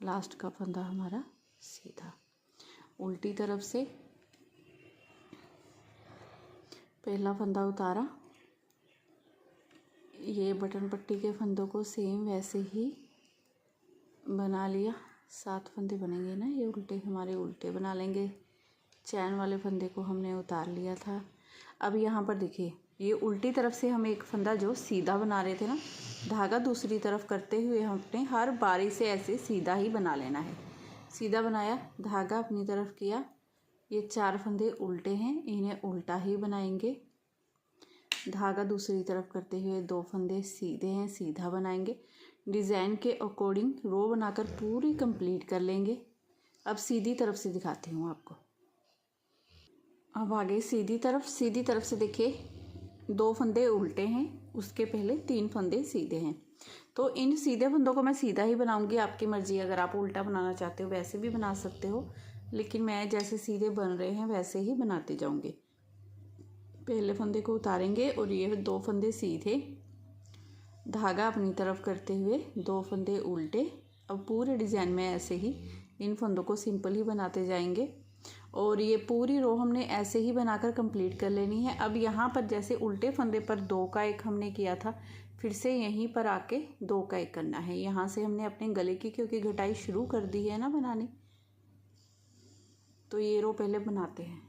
लास्ट का फंदा हमारा सीधा, उल्टी तरफ से पहला फंदा उतारा, ये बटन पट्टी के फंदों को सेम वैसे ही बना लिया। 7 फंदे बनेंगे ना, ये उल्टे हमारे उल्टे बना लेंगे। चैन वाले फंदे को हमने उतार लिया था। अब यहाँ पर देखिए, ये उल्टी तरफ से हम 1 फंदा जो सीधा बना रहे थे ना, धागा दूसरी तरफ करते हुए हमने हर बारी से ऐसे सीधा ही बना लेना है। सीधा बनाया, धागा अपनी तरफ किया, ये 4 फंदे उल्टे हैं, इन्हें उल्टा ही बनाएंगे। धागा दूसरी तरफ करते हुए 2 फंदे सीधे हैं, सीधा बनाएंगे। डिज़ाइन के अकॉर्डिंग रो बनाकर पूरी कंप्लीट कर लेंगे। अब सीधी तरफ से दिखाती हूँ आपको। अब आगे सीधी तरफ से देखिए 2 फंदे उल्टे हैं, उसके पहले 3 फंदे सीधे हैं। तो इन सीधे फंदों को मैं सीधा ही बनाऊंगी, आपकी मर्जी। अगर आप उल्टा बनाना चाहते हो वैसे भी बना सकते हो, लेकिन मैं जैसे सीधे बन रहे हैं वैसे ही बनाते जाऊंगी। पहले फंदे को उतारेंगे और ये 2 फंदे सीधे, धागा अपनी तरफ करते हुए 2 फंदे उल्टे। अब पूरे डिज़ाइन में ऐसे ही इन फंदों को सिंपल ही बनाते जाएंगे, और ये पूरी रो हमने ऐसे ही बनाकर कंप्लीट कर लेनी है। अब यहाँ पर जैसे उल्टे फंदे पर 2 का 1 हमने किया था, फिर से यहीं पर आके 2 का 1 करना है। यहाँ से हमने अपने गले की क्योंकि घटाई शुरू कर दी है ना बनानी, तो ये रो पहले बनाते हैं।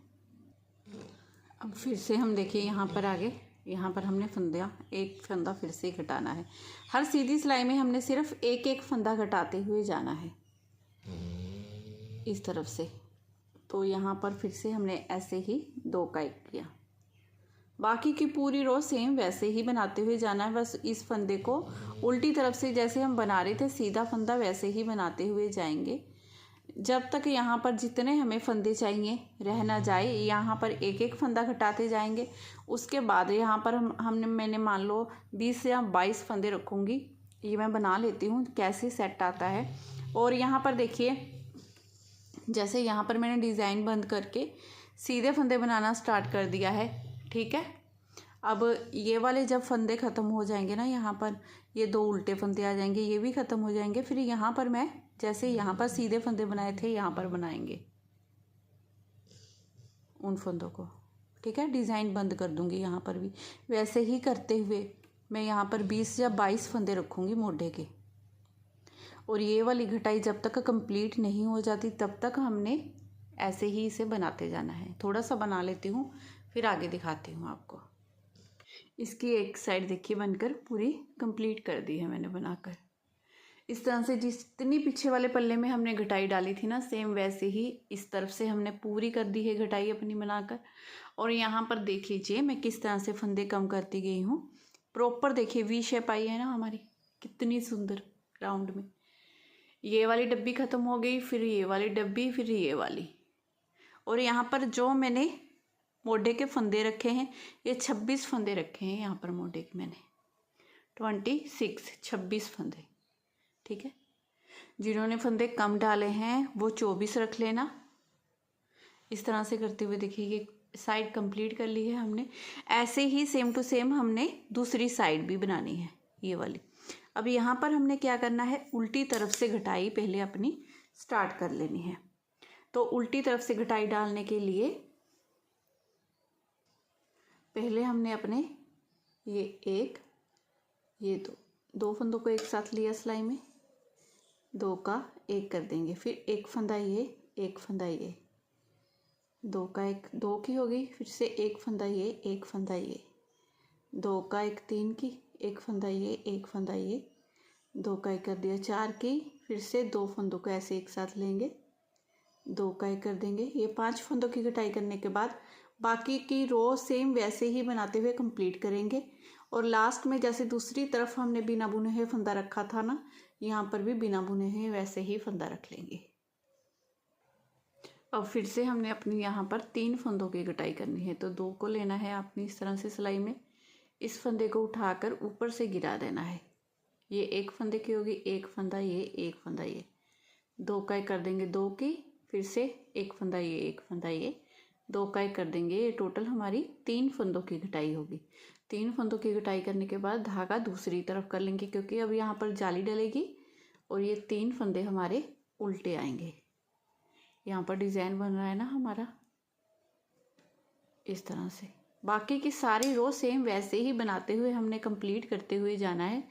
अब फिर से हम देखिए यहाँ पर आगे, यहाँ पर हमने एक फंदा फिर से घटाना है। हर सीधी सिलाई में हमने सिर्फ 1 फंदा घटाते हुए जाना है इस तरफ से। तो यहाँ पर फिर से हमने ऐसे ही 2 का 1 किया। बाकी की पूरी रो सेम वैसे ही बनाते हुए जाना है, बस इस फंदे को उल्टी तरफ से जैसे हम बना रहे थे सीधा फंदा वैसे ही बनाते हुए जाएंगे, जब तक यहाँ पर जितने हमें फंदे चाहिए रह ना जाए। यहाँ पर 1 फंदा घटाते जाएंगे। उसके बाद यहाँ पर मैंने मान लो 20 या 22 फंदे रखूँगी। ये मैं बना लेती हूँ कैसे सेट आता है। और यहाँ पर देखिए, जैसे यहाँ पर मैंने डिज़ाइन बंद करके सीधे फंदे बनाना स्टार्ट कर दिया है, ठीक है। अब ये वाले जब फंदे ख़त्म हो जाएंगे ना, यहाँ पर ये 2 उल्टे फंदे आ जाएंगे, ये भी ख़त्म हो जाएंगे। फिर यहाँ पर मैं जैसे यहाँ पर सीधे फंदे बनाए थे, यहाँ पर बनाएंगे उन फंदों को, ठीक है। डिज़ाइन बंद कर दूँगी यहाँ पर भी वैसे ही करते हुए मैं यहाँ पर 20 या 22 फंदे रखूँगी मोढे के। और ये वाली घटाई जब तक कंप्लीट नहीं हो जाती तब तक हमने ऐसे ही इसे बनाते जाना है। थोड़ा सा बना लेती हूँ फिर आगे दिखाती हूँ आपको। इसकी एक साइड देखिए बनकर पूरी कंप्लीट कर दी है मैंने बनाकर। इस तरह से जितनी पीछे वाले पल्ले में हमने घटाई डाली थी ना, सेम वैसे ही इस तरफ से हमने पूरी कर दी है घटाई अपनी बनाकर। और यहाँ पर देख लीजिए मैं किस तरह से फंदे कम करती गई हूँ। प्रॉपर देखिए वी शेप आई है ना हमारी, कितनी सुंदर राउंड में। ये वाली डब्बी ख़त्म हो गई, फिर ये वाली डब्बी, फिर ये वाली। और यहाँ पर जो मैंने मोढे के फंदे रखे हैं, ये 26 फंदे रखे हैं यहाँ पर मोढे के मैंने, 26 फंदे। ठीक है, जिन्होंने फंदे कम डाले हैं वो 24 रख लेना। इस तरह से करते हुए देखिए ये साइड कंप्लीट कर ली है हमने। ऐसे ही सेम टू सेम हमने दूसरी साइड भी बनानी है, ये वाली। अब यहाँ पर हमने क्या करना है, उल्टी तरफ से घटाई पहले अपनी स्टार्ट कर लेनी है। तो उल्टी तरफ से घटाई डालने के लिए पहले हमने अपने ये एक, ये दो फंदों को एक साथ लिया सिलाई में, 2 का 1 कर देंगे, फिर एक फंदा ये, एक फंदा ये, 2 का 1, 2 की हो गई, फिर से एक फंदा ये, एक फंदा ये, 2 का 1 3 की, एक फंदा ये, एक फंदा ये, 2 का 1 कर दिया 4 की, फिर से 2 फंदों को ऐसे एक साथ लेंगे, 2 का 1 कर देंगे। ये 5 फंदों की घटाई करने के बाद बाकी की रो सेम वैसे ही बनाते हुए कंप्लीट करेंगे। और लास्ट में जैसे दूसरी तरफ हमने बिना बुने हुए फंदा रखा था ना, यहाँ पर भी बिना बुने हुए वैसे ही फंदा रख लेंगे। अब फिर से हमने अपनी यहाँ पर 3 फंदों की घटाई करनी है। तो 2 को लेना है अपनी इस तरह से सिलाई में, इस फंदे को उठाकर ऊपर से गिरा देना है। ये एक फंदे की होगी, एक फंदा ये, एक फंदा ये, 2 का 1 कर देंगे 2 की, फिर से एक फंदा ये, एक फंदा ये, 2 का 1 कर देंगे। ये टोटल हमारी 3 फंदों की घटाई होगी। 3 फंदों की घटाई करने के बाद धागा दूसरी तरफ कर लेंगे, क्योंकि अब यहाँ पर जाली डलेगी और ये 3 फंदे हमारे उल्टे आएंगे। यहाँ पर डिज़ाइन बन रहा है ना हमारा, इस तरह से। बाकी की सारी रो सेम वैसे ही बनाते हुए हमने कंप्लीट करते हुए जाना है।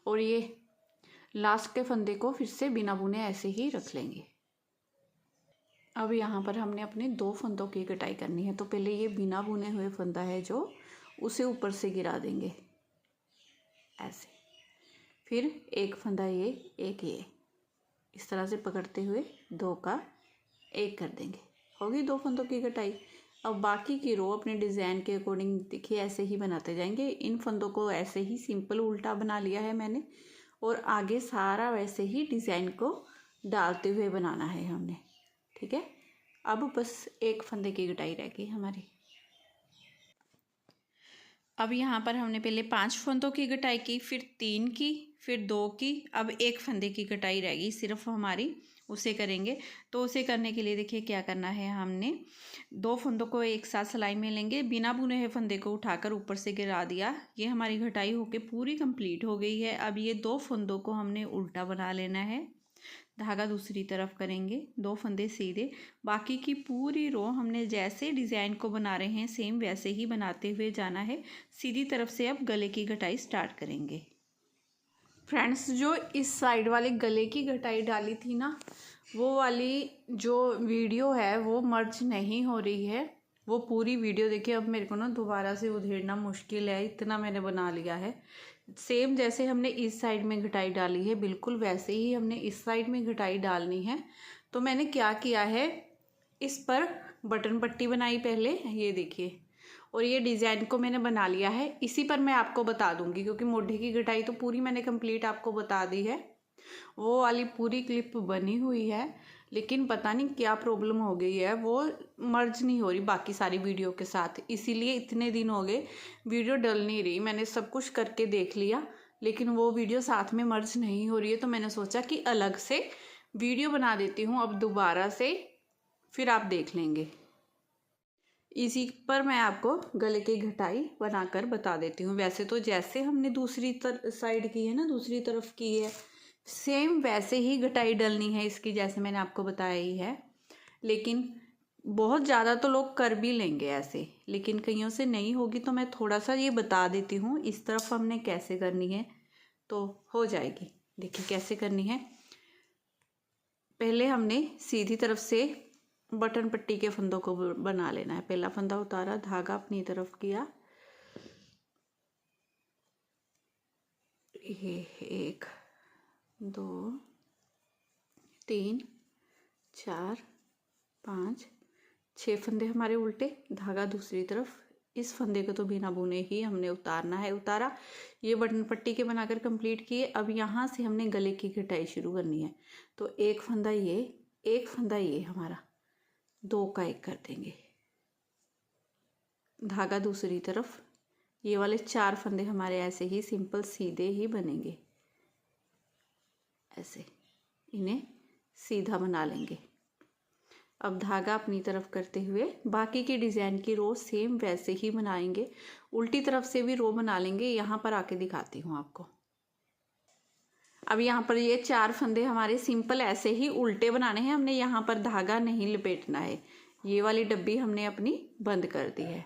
और ये लास्ट के फंदे को फिर से बिना बुने ऐसे ही रख लेंगे। अब यहाँ पर हमने अपने 2 फंदों की कटाई करनी है। तो पहले ये बिना बुने हुए फंदा है जो, उसे ऊपर से गिरा देंगे ऐसे, फिर एक फंदा ये, एक ये, इस तरह से पकड़ते हुए 2 का 1 कर देंगे। होगी 2 फंदों की कटाई। अब बाकी की रो अपने डिज़ाइन के अकॉर्डिंग देखिए ऐसे ही बनाते जाएंगे। इन फंदों को ऐसे ही सिंपल उल्टा बना लिया है मैंने, और आगे सारा वैसे ही डिज़ाइन को डालते हुए बनाना है हमने। ठीक है, अब बस एक फंदे की कटाई रह गई हमारी। अब यहाँ पर हमने पहले 5 फंदों की कटाई की, फिर 3 की, फिर 2 की, अब एक फंदे की कटाई रह गई सिर्फ हमारी, उसे करेंगे। तो उसे करने के लिए देखिए क्या करना है, हमने 2 फंदों को एक साथ सिलाई में लेंगे, बिना बुने हुए फंदे को उठाकर ऊपर से गिरा दिया। ये हमारी घटाई होके पूरी कंप्लीट हो गई है। अब ये 2 फंदों को हमने उल्टा बना लेना है, धागा दूसरी तरफ करेंगे, 2 फंदे सीधे। बाकी की पूरी रो हमने जैसे डिज़ाइन को बना रहे हैं सेम वैसे ही बनाते हुए जाना है। सीधी तरफ से अब गले की घटाई स्टार्ट करेंगे। फ्रेंड्स, जो इस साइड वाले गले की घटाई डाली थी ना, वो वाली जो वीडियो है वो मर्ज नहीं हो रही है। वो पूरी वीडियो देखिए। अब मेरे को ना दोबारा से उधेड़ना मुश्किल है, इतना मैंने बना लिया है। सेम जैसे हमने इस साइड में घटाई डाली है, बिल्कुल वैसे ही हमने इस साइड में घटाई डालनी है। तो मैंने क्या किया है, इस पर बटन पट्टी बनाई पहले, ये देखिए, और ये डिज़ाइन को मैंने बना लिया है। इसी पर मैं आपको बता दूंगी, क्योंकि मोढे की घटाई तो पूरी मैंने कंप्लीट आपको बता दी है। वो वाली पूरी क्लिप बनी हुई है, लेकिन पता नहीं क्या प्रॉब्लम हो गई है, वो मर्ज नहीं हो रही बाकी सारी वीडियो के साथ। इसीलिए इतने दिन हो गए वीडियो डल नहीं रही। मैंने सब कुछ करके देख लिया, लेकिन वो वीडियो साथ में मर्ज नहीं हो रही है। तो मैंने सोचा कि अलग से वीडियो बना देती हूँ अब दोबारा से, फिर आप देख लेंगे। इसी पर मैं आपको गले की घटाई बनाकर बता देती हूँ। वैसे तो जैसे हमने दूसरी साइड की है ना, दूसरी तरफ की है, सेम वैसे ही घटाई डलनी है इसकी, जैसे मैंने आपको बताया ही है। लेकिन बहुत ज़्यादा तो लोग कर भी लेंगे ऐसे, लेकिन कईयों से नहीं होगी, तो मैं थोड़ा सा ये बता देती हूँ इस तरफ हमने कैसे करनी है, तो हो जाएगी। देखिए कैसे करनी है। पहले हमने सीधी तरफ से बटन पट्टी के फंदों को बना लेना है। पहला फंदा उतारा, धागा अपनी तरफ किया, ये 1 2 3 4 5 6 फंदे हमारे उल्टे, धागा दूसरी तरफ। इस फंदे को तो बिना बुने ही हमने उतारना है। उतारा, ये बटन पट्टी के बनाकर कंप्लीट किए। अब यहाँ से हमने गले की घटाई शुरू करनी है। तो एक फंदा ये, एक फंदा ये हमारा, 2 का 1 कर देंगे, धागा दूसरी तरफ। ये वाले 4 फंदे हमारे ऐसे ही सिंपल सीधे ही बनेंगे, ऐसे इन्हें सीधा बना लेंगे। अब धागा अपनी तरफ करते हुए बाकी की डिज़ाइन की रो सेम वैसे ही बनाएंगे। उल्टी तरफ से भी रो बना लेंगे। यहाँ पर आके दिखाती हूँ आपको। अब यहाँ पर ये 4 फंदे हमारे सिंपल ऐसे ही उल्टे बनाने हैं। हमने यहाँ पर धागा नहीं लपेटना है। ये वाली डब्बी हमने अपनी बंद कर दी है।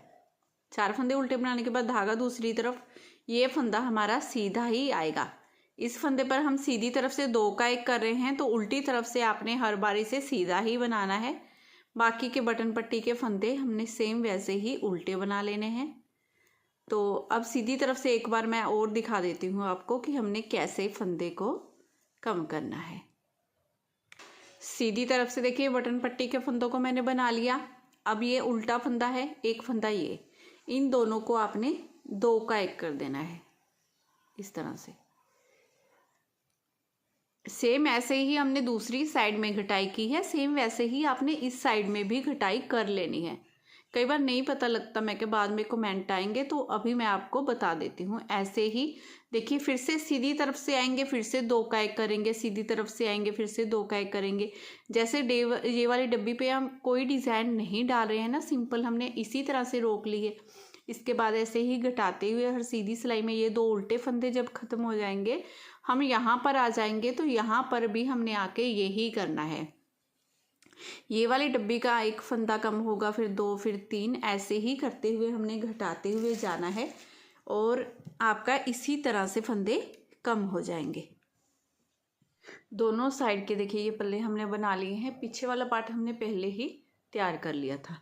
4 फंदे उल्टे बनाने के बाद धागा दूसरी तरफ, ये फंदा हमारा सीधा ही आएगा। इस फंदे पर हम सीधी तरफ से 2 का 1 कर रहे हैं, तो उल्टी तरफ से आपने हर बारी से सीधा ही बनाना है। बाकी के बटन पट्टी के फंदे हमने सेम वैसे ही उल्टे बना लेने हैं। तो अब सीधी तरफ से एक बार मैं और दिखा देती हूँ आपको कि हमने कैसे फंदे को कम करना है। सीधी तरफ से देखिए बटन पट्टी के फंदों को मैंने बना लिया। अब ये उल्टा फंदा है, एक फंदा ये, इन दोनों को आपने 2 का 1 कर देना है इस तरह से। सेम ऐसे ही हमने दूसरी साइड में घटाई की है, सेम वैसे ही आपने इस साइड में भी घटाई कर लेनी है। कई बार नहीं पता लगता, मैं कि बाद में कमेंट आएंगे, तो अभी मैं आपको बता देती हूँ। ऐसे ही देखिए, फिर से सीधी तरफ से आएंगे, फिर से 2 का 1 करेंगे, सीधी तरफ से आएंगे, फिर से 2 का 1 करेंगे। जैसे ये वाली डब्बी पे हम कोई डिज़ाइन नहीं डाल रहे हैं ना, सिंपल हमने इसी तरह से रोक लिए। इसके बाद ऐसे ही घटाते हुए हर सीधी सिलाई में ये 2 उल्टे फंदे जब ख़त्म हो जाएंगे, हम यहाँ पर आ जाएंगे, तो यहाँ पर भी हमने आके यही करना है। ये वाली डब्बी का 1 फंदा कम होगा, फिर 2, फिर 3, ऐसे ही करते हुए हमने घटाते हुए जाना है और आपका इसी तरह से फंदे कम हो जाएंगे। दोनों साइड के देखिए ये पल्ले हमने बना लिए हैं। पीछे वाला पार्ट हमने पहले ही तैयार कर लिया था।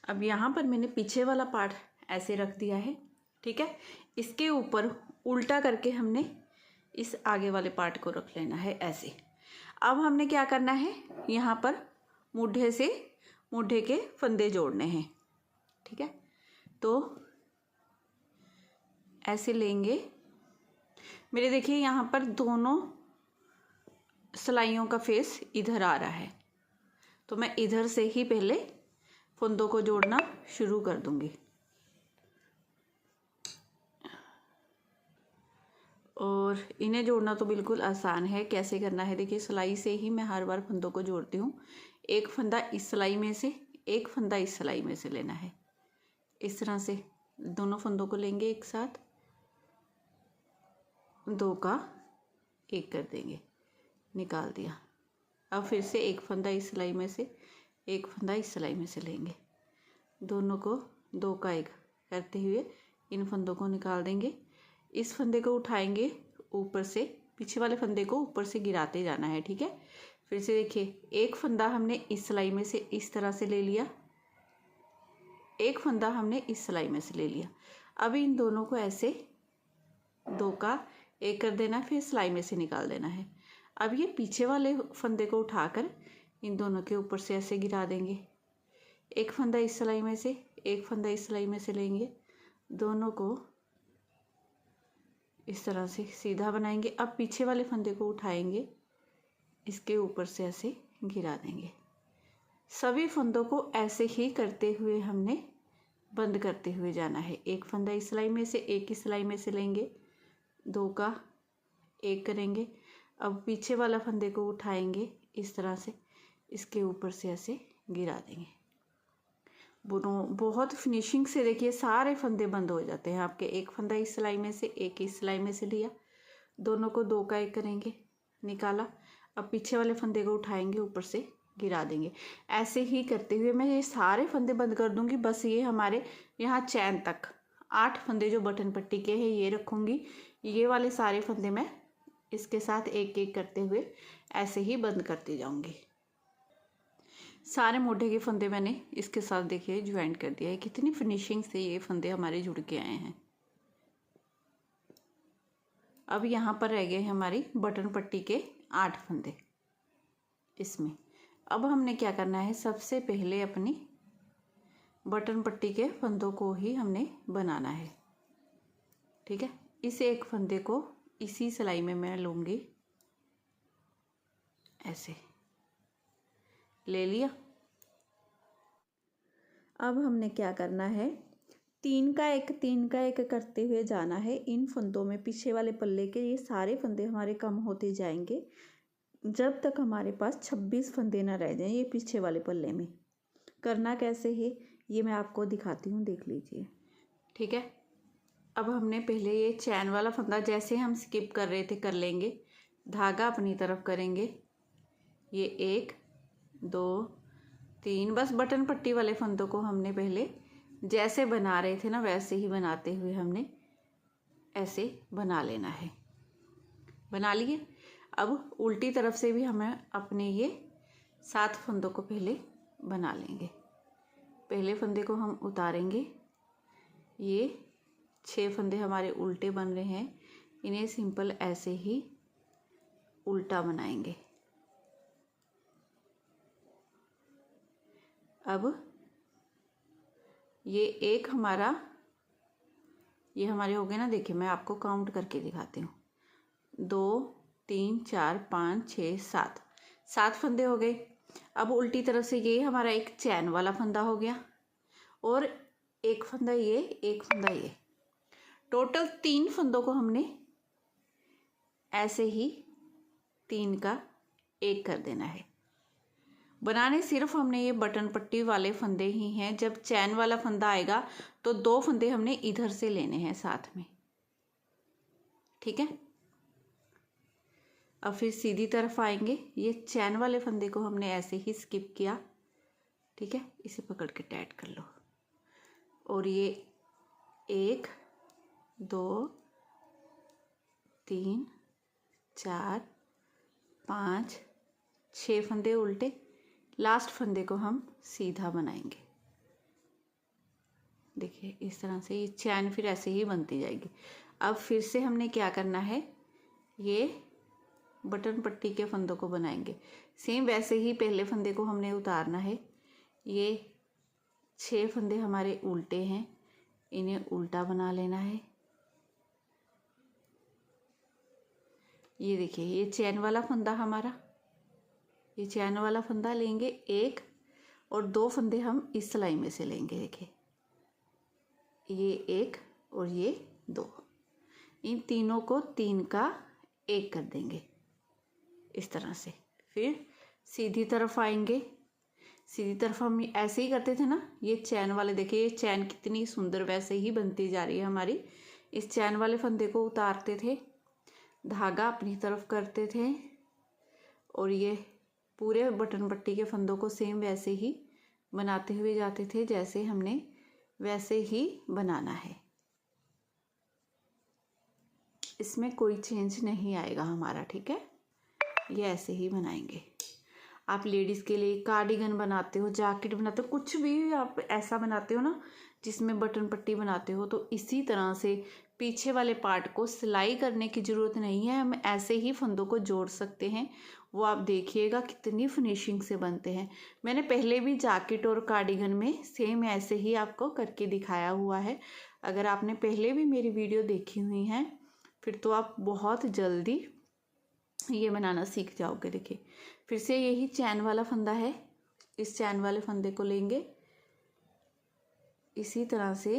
अब यहाँ पर मैंने पीछे वाला पार्ट ऐसे रख दिया है, ठीक है। इसके ऊपर उल्टा करके हमने इस आगे वाले पार्ट को रख लेना है ऐसे। अब हमने क्या करना है, यहाँ पर मूढ़े से मूढ़े के फंदे जोड़ने हैं, ठीक है। तो ऐसे लेंगे। मेरे देखिए यहाँ पर दोनों सिलाइयों का फेस इधर आ रहा है, तो मैं इधर से ही पहले फंदों को जोड़ना शुरू कर दूंगी। और इन्हें जोड़ना तो बिल्कुल आसान है। कैसे करना है देखिए, सिलाई से ही मैं हर बार फंदों को जोड़ती हूँ। एक फंदा इस सिलाई में से, एक फंदा इस सिलाई में से लेना है। इस तरह से दोनों फंदों को लेंगे एक साथ, 2 का 1 कर देंगे, निकाल दिया। अब फिर से एक फंदा इस सिलाई में से, एक फंदा इस सिलाई में से लेंगे, दोनों को 2 का 1 करते हुए इन फंदों को निकाल देंगे। इस फंदे को उठाएंगे ऊपर से, पीछे वाले फंदे को ऊपर से गिराते जाना है, ठीक है। फिर से देखिए, एक फंदा हमने इस सिलाई में से इस तरह से ले लिया, एक फंदा हमने इस सिलाई में से ले लिया। अब इन दोनों को ऐसे 2 का 1 कर देना, फिर सिलाई में से निकाल देना है। अब ये पीछे वाले फंदे को उठाकर इन दोनों के ऊपर से ऐसे गिरा देंगे। एक फंदा इस सिलाई में से, एक फंदा इस सिलाई में से लेंगे, दोनों को इस तरह से सीधा बनाएंगे। अब पीछे वाले फंदे को उठाएंगे, इसके ऊपर से ऐसे गिरा देंगे। सभी फंदों को ऐसे ही करते हुए हमने बंद करते हुए जाना है। एक फंदा इस सिलाई में से, एक इस सिलाई में से लेंगे, 2 का 1 करेंगे। अब पीछे वाला फंदे को उठाएंगे इस तरह से, इसके ऊपर से ऐसे गिरा देंगे। बहुत फिनिशिंग से देखिए सारे फंदे बंद हो जाते हैं आपके। एक फंदा इस सिलाई में से, एक इस सिलाई में से लिया, दोनों को 2 का 1 करेंगे, निकाला। अब पीछे वाले फंदे को उठाएंगे, ऊपर से गिरा देंगे। ऐसे ही करते हुए मैं ये सारे फंदे बंद कर दूंगी। बस ये हमारे यहाँ चैन तक 8 फंदे जो बटन पट्टी के हैं ये रखूँगी। ये वाले सारे फंदे मैं इसके साथ एक एक करते हुए ऐसे ही बंद करती जाऊँगी। सारे मोढे के फंदे मैंने इसके साथ देखिए ज्वाइंट कर दिया है। कितनी फिनिशिंग से ये फंदे हमारे जुड़ के आए हैं। अब यहाँ पर रह गए हमारी बटन पट्टी के 8 फंदे इसमें। अब हमने क्या करना है, सबसे पहले अपनी बटन पट्टी के फंदों को ही हमने बनाना है। ठीक है, इस एक फंदे को इसी सिलाई में मैं लूँगी, ऐसे ले लिया। अब हमने क्या करना है, 3 का 1 3 का 1 करते हुए जाना है इन फंदों में। पीछे वाले पल्ले के ये सारे फंदे हमारे कम होते जाएंगे जब तक हमारे पास 26 फंदे ना रह जाएं ये पीछे वाले पल्ले में। करना कैसे है ये मैं आपको दिखाती हूँ, देख लीजिए। ठीक है, अब हमने पहले ये चैन वाला फंदा जैसे हम स्किप कर रहे थे कर लेंगे। धागा अपनी तरफ करेंगे, ये 1 2 3, बस बटन पट्टी वाले फंदों को हमने पहले जैसे बना रहे थे ना वैसे ही बनाते हुए हमने ऐसे बना लेना है। बना लिए। अब उल्टी तरफ से भी हमें अपने ये 7 फंदों को पहले बना लेंगे। पहले फंदे को हम उतारेंगे, ये 6 फंदे हमारे उल्टे बन रहे हैं, इन्हें सिंपल ऐसे ही उल्टा बनाएंगे। अब ये एक हमारा, ये हमारे हो गए ना, देखिए मैं आपको काउंट करके दिखाती हूँ। 2 3 4 5 6 7, 7 फंदे हो गए। अब उल्टी तरफ से ये हमारा एक चैन वाला फंदा हो गया और एक फंदा ये, एक फंदा ये, टोटल 3 फंदों को हमने ऐसे ही 3 का 1 कर देना है। बनाने सिर्फ हमने ये बटन पट्टी वाले फंदे ही हैं। जब चैन वाला फंदा आएगा तो 2 फंदे हमने इधर से लेने हैं साथ में। ठीक है, अब फिर सीधी तरफ आएंगे, ये चैन वाले फंदे को हमने ऐसे ही स्किप किया। ठीक है, इसे पकड़ के टाइट कर लो और ये 1 2 3 4 5 6 फंदे उल्टे, लास्ट फंदे को हम सीधा बनाएंगे। देखिए इस तरह से ये चैन फिर ऐसे ही बनती जाएगी। अब फिर से हमने क्या करना है, ये बटन पट्टी के फंदों को बनाएंगे। सेम वैसे ही पहले फंदे को हमने उतारना है। ये 6 फंदे हमारे उल्टे हैं, इन्हें उल्टा बना लेना है। ये देखिए ये चैन वाला फंदा हमारा, ये चैन वाला फंदा लेंगे 1 और 2 फंदे हम इस सिलाई में से लेंगे। देखिए ये 1 और ये 2, इन तीनों को 3 का 1 कर देंगे इस तरह से। फिर सीधी तरफ आएंगे, सीधी तरफ हम ऐसे ही करते थे ना। ये चैन वाले देखिए, ये चैन कितनी सुंदर वैसे ही बनती जा रही है हमारी। इस चैन वाले फंदे को उतारते थे, धागा अपनी तरफ करते थे और ये पूरे बटन पट्टी के फंदों को सेम वैसे ही बनाते हुए जाते थे जैसे हमने वैसे ही बनाना है। इसमें कोई चेंज नहीं आएगा हमारा। ठीक है, ये ऐसे ही बनाएंगे। आप लेडीज़ के लिए कार्डिगन बनाते हो, जैकेट बनाते हो, कुछ भी आप ऐसा बनाते हो ना जिसमें बटन पट्टी बनाते हो, तो इसी तरह से पीछे वाले पार्ट को सिलाई करने की ज़रूरत नहीं है, हम ऐसे ही फंदों को जोड़ सकते हैं। वो आप देखिएगा कितनी फिनिशिंग से बनते हैं। मैंने पहले भी जैकेट और कार्डिगन में सेम ऐसे ही आपको करके दिखाया हुआ है। अगर आपने पहले भी मेरी वीडियो देखी हुई हैं फिर तो आप बहुत जल्दी ये बनाना सीख जाओगे। देखिए फिर से यही चैन वाला फंदा है, इस चैन वाले फंदे को लेंगे, इसी तरह से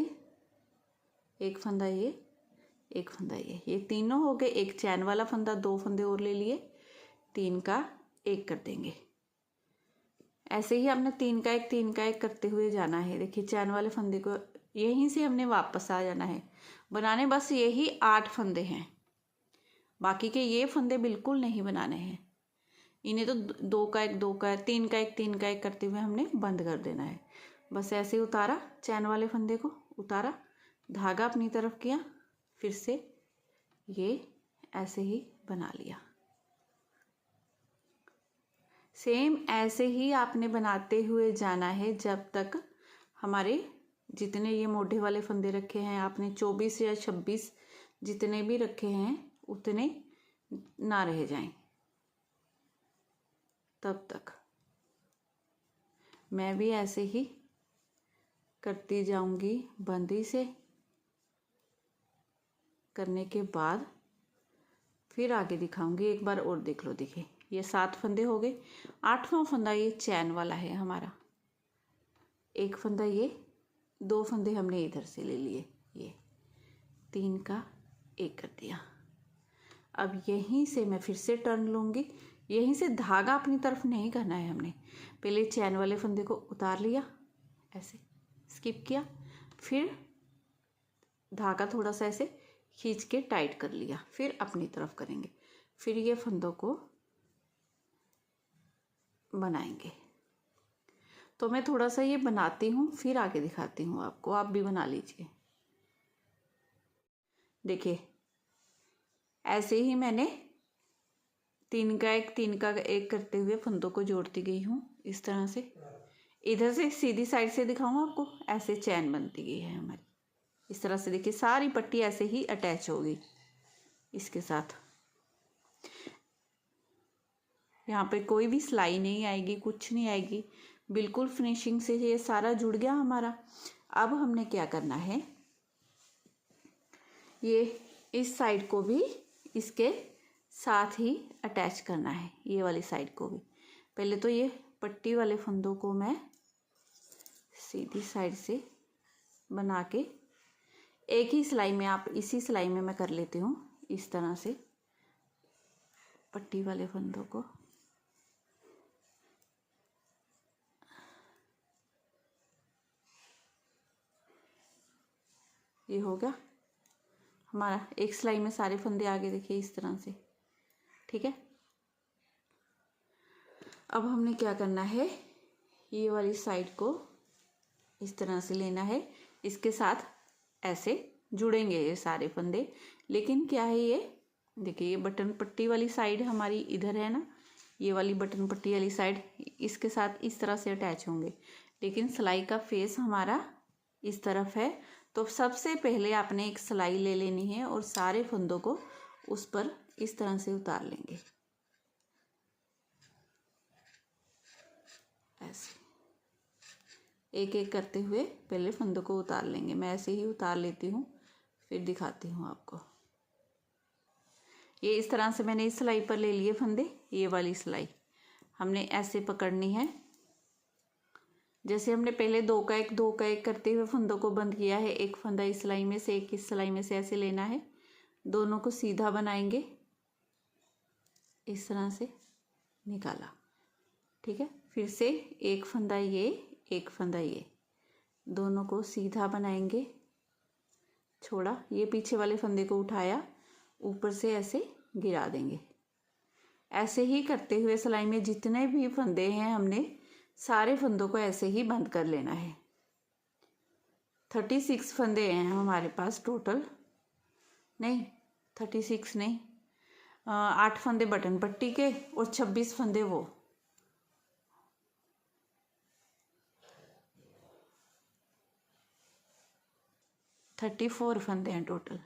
एक फंदा ये, एक फंदा ये तीनों हो गए। एक चैन वाला फंदा, 2 फंदे और ले लिए, 3 का 1 कर देंगे। ऐसे ही हमने 3 का 1 3 का 1 करते हुए जाना है। देखिए चैन वाले फंदे को यहीं से हमने वापस आ जाना है बनाने। बस यही 8 फंदे हैं, बाकी के ये फंदे बिल्कुल नहीं बनाने हैं। इन्हें तो 2 का 1 2 का 1 3 का 1 3 का 1 करते हुए हमने बंद कर देना है। बस ऐसे ही उतारा, चैन वाले फंदे को उतारा, धागा अपनी तरफ किया, फिर से ये ऐसे ही बना लिया। सेम ऐसे ही आपने बनाते हुए जाना है जब तक हमारे जितने ये मोटे वाले फंदे रखे हैं आपने 24 या 26 जितने भी रखे हैं उतने ना रह जाएं, तब तक मैं भी ऐसे ही करती जाऊंगी। बंदी से करने के बाद फिर आगे दिखाऊंगी। एक बार और देख लो। देखिए ये 7 फंदे हो गए। 8वां फंदा ये चैन वाला है हमारा। एक फंदा ये, 2 फंदे हमने इधर से ले लिए, ये 3 का 1 कर दिया। अब यहीं से मैं फिर से टर्न लूँगी। यहीं से धागा अपनी तरफ नहीं करना है हमने। पहले चैन वाले फंदे को उतार लिया, ऐसे स्किप किया, फिर धागा थोड़ा सा ऐसे खींच के टाइट कर लिया, फिर अपनी तरफ करेंगे। फिर ये फंदों को बनाएंगे। तो मैं थोड़ा सा ये बनाती हूँ फिर आगे दिखाती हूँ आपको। आप भी बना लीजिए। देखिए ऐसे ही मैंने 3 का 1 3 का 1 करते हुए फंदों को जोड़ती गई हूँ इस तरह से। इधर से सीधी साइड से दिखाऊँ आपको, ऐसे चैन बनती गई है हमारी इस तरह से। देखिए सारी पट्टी ऐसे ही अटैच होगी इसके साथ। यहाँ पे कोई भी सिलाई नहीं आएगी, कुछ नहीं आएगी, बिल्कुल फिनिशिंग से ये सारा जुड़ गया हमारा। अब हमने क्या करना है, ये इस साइड को भी इसके साथ ही अटैच करना है, ये वाली साइड को भी। पहले तो ये पट्टी वाले फंदों को मैं सीधी साइड से बना के एक ही सिलाई में, आप इसी सिलाई में मैं कर लेती हूँ इस तरह से पट्टी वाले फंदों को। ये हो गया हमारा एक सिलाई में सारे फंदे आगे। देखिए इस तरह से, ठीक है। अब हमने क्या करना है, ये वाली साइड को इस तरह से लेना है, इसके साथ ऐसे जुड़ेंगे ये सारे फंदे। लेकिन क्या है ये, देखिए ये बटन पट्टी वाली साइड हमारी इधर है ना, ये वाली बटन पट्टी वाली साइड इसके साथ इस तरह से अटैच होंगे, लेकिन सिलाई का फेस हमारा इस तरफ है। तो सबसे पहले आपने एक सिलाई ले लेनी है और सारे फंदों को उस पर इस तरह से उतार लेंगे, ऐसे एक एक करते हुए पहले फंदों को उतार लेंगे। मैं ऐसे ही उतार लेती हूँ फिर दिखाती हूँ आपको। ये इस तरह से मैंने इस सिलाई पर ले लिए फंदे। ये वाली सिलाई हमने ऐसे पकड़नी है, जैसे हमने पहले 2 का 1 2 का 1 करते हुए फंदों को बंद किया है। एक फंदा इस सिलाई में से, एक इस सिलाई में से ऐसे लेना है, दोनों को सीधा बनाएंगे, इस तरह से निकाला, ठीक है। फिर से एक फंदा ये, एक फंदा ये, दोनों को सीधा बनाएंगे, छोड़ा, ये पीछे वाले फंदे को उठाया, ऊपर से ऐसे गिरा देंगे। ऐसे ही करते हुए सिलाई में जितने भी फंदे हैं हमने सारे फंदों को ऐसे ही बंद कर लेना है। 36 फंदे हैं हमारे पास टोटल, नहीं 36 नहीं, 8 फंदे बटन पट्टी के और 26 फंदे वो। थर्टी 34 फंदे हैं टोटल,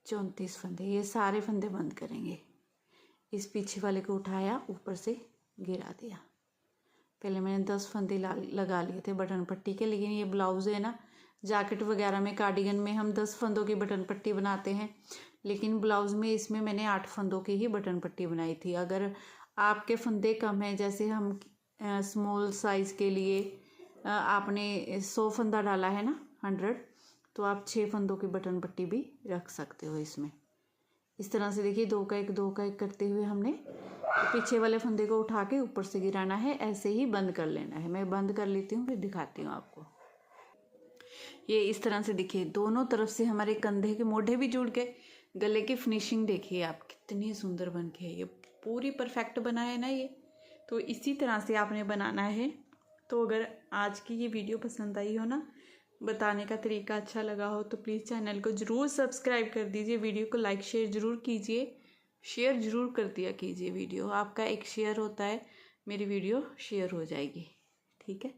34 फंदे। ये सारे फंदे बंद करेंगे। इस पीछे वाले को उठाया, ऊपर से गिरा दिया। पहले मैंने 10 फंदे लगा लिए थे बटन पट्टी के, लेकिन ये ब्लाउज़ है ना, जैकेट वगैरह में, कार्डिगन में हम 10 फंदों की बटन पट्टी बनाते हैं, लेकिन ब्लाउज़ में इसमें मैंने 8 फंदों की ही बटन पट्टी बनाई थी। अगर आपके फंदे कम हैं, जैसे हम स्मॉल साइज़ के लिए आपने 100 फंदा डाला है ना, 100, तो आप 6 फंदों की बटन पट्टी भी रख सकते हो इसमें। इस तरह से देखिए 2 का 1 2 का 1 करते हुए हमने पीछे वाले फंदे को उठा के ऊपर से गिराना है, ऐसे ही बंद कर लेना है। मैं बंद कर लेती हूँ फिर दिखाती हूँ आपको। ये इस तरह से देखिए दोनों तरफ से हमारे कंधे के मोढे भी जुड़ गए। गले की फिनिशिंग देखिए आप कितनी सुंदर बन के है, ये पूरी परफेक्ट बना है ना ये। तो इसी तरह से आपने बनाना है। तो अगर आज की ये वीडियो पसंद आई हो ना, बताने का तरीका अच्छा लगा हो, तो प्लीज़ चैनल को ज़रूर सब्सक्राइब कर दीजिए, वीडियो को लाइक शेयर ज़रूर कीजिए, शेयर ज़रूर कर दिया कीजिए। वीडियो आपका एक शेयर होता है मेरी वीडियो शेयर हो जाएगी। ठीक है,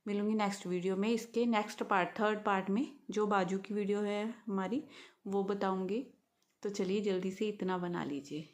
मिलूँगी नेक्स्ट वीडियो में। इसके नेक्स्ट पार्ट, थर्ड पार्ट में जो बाजू की वीडियो है हमारी वो बताऊँगी। तो चलिए जल्दी से इतना बना लीजिए।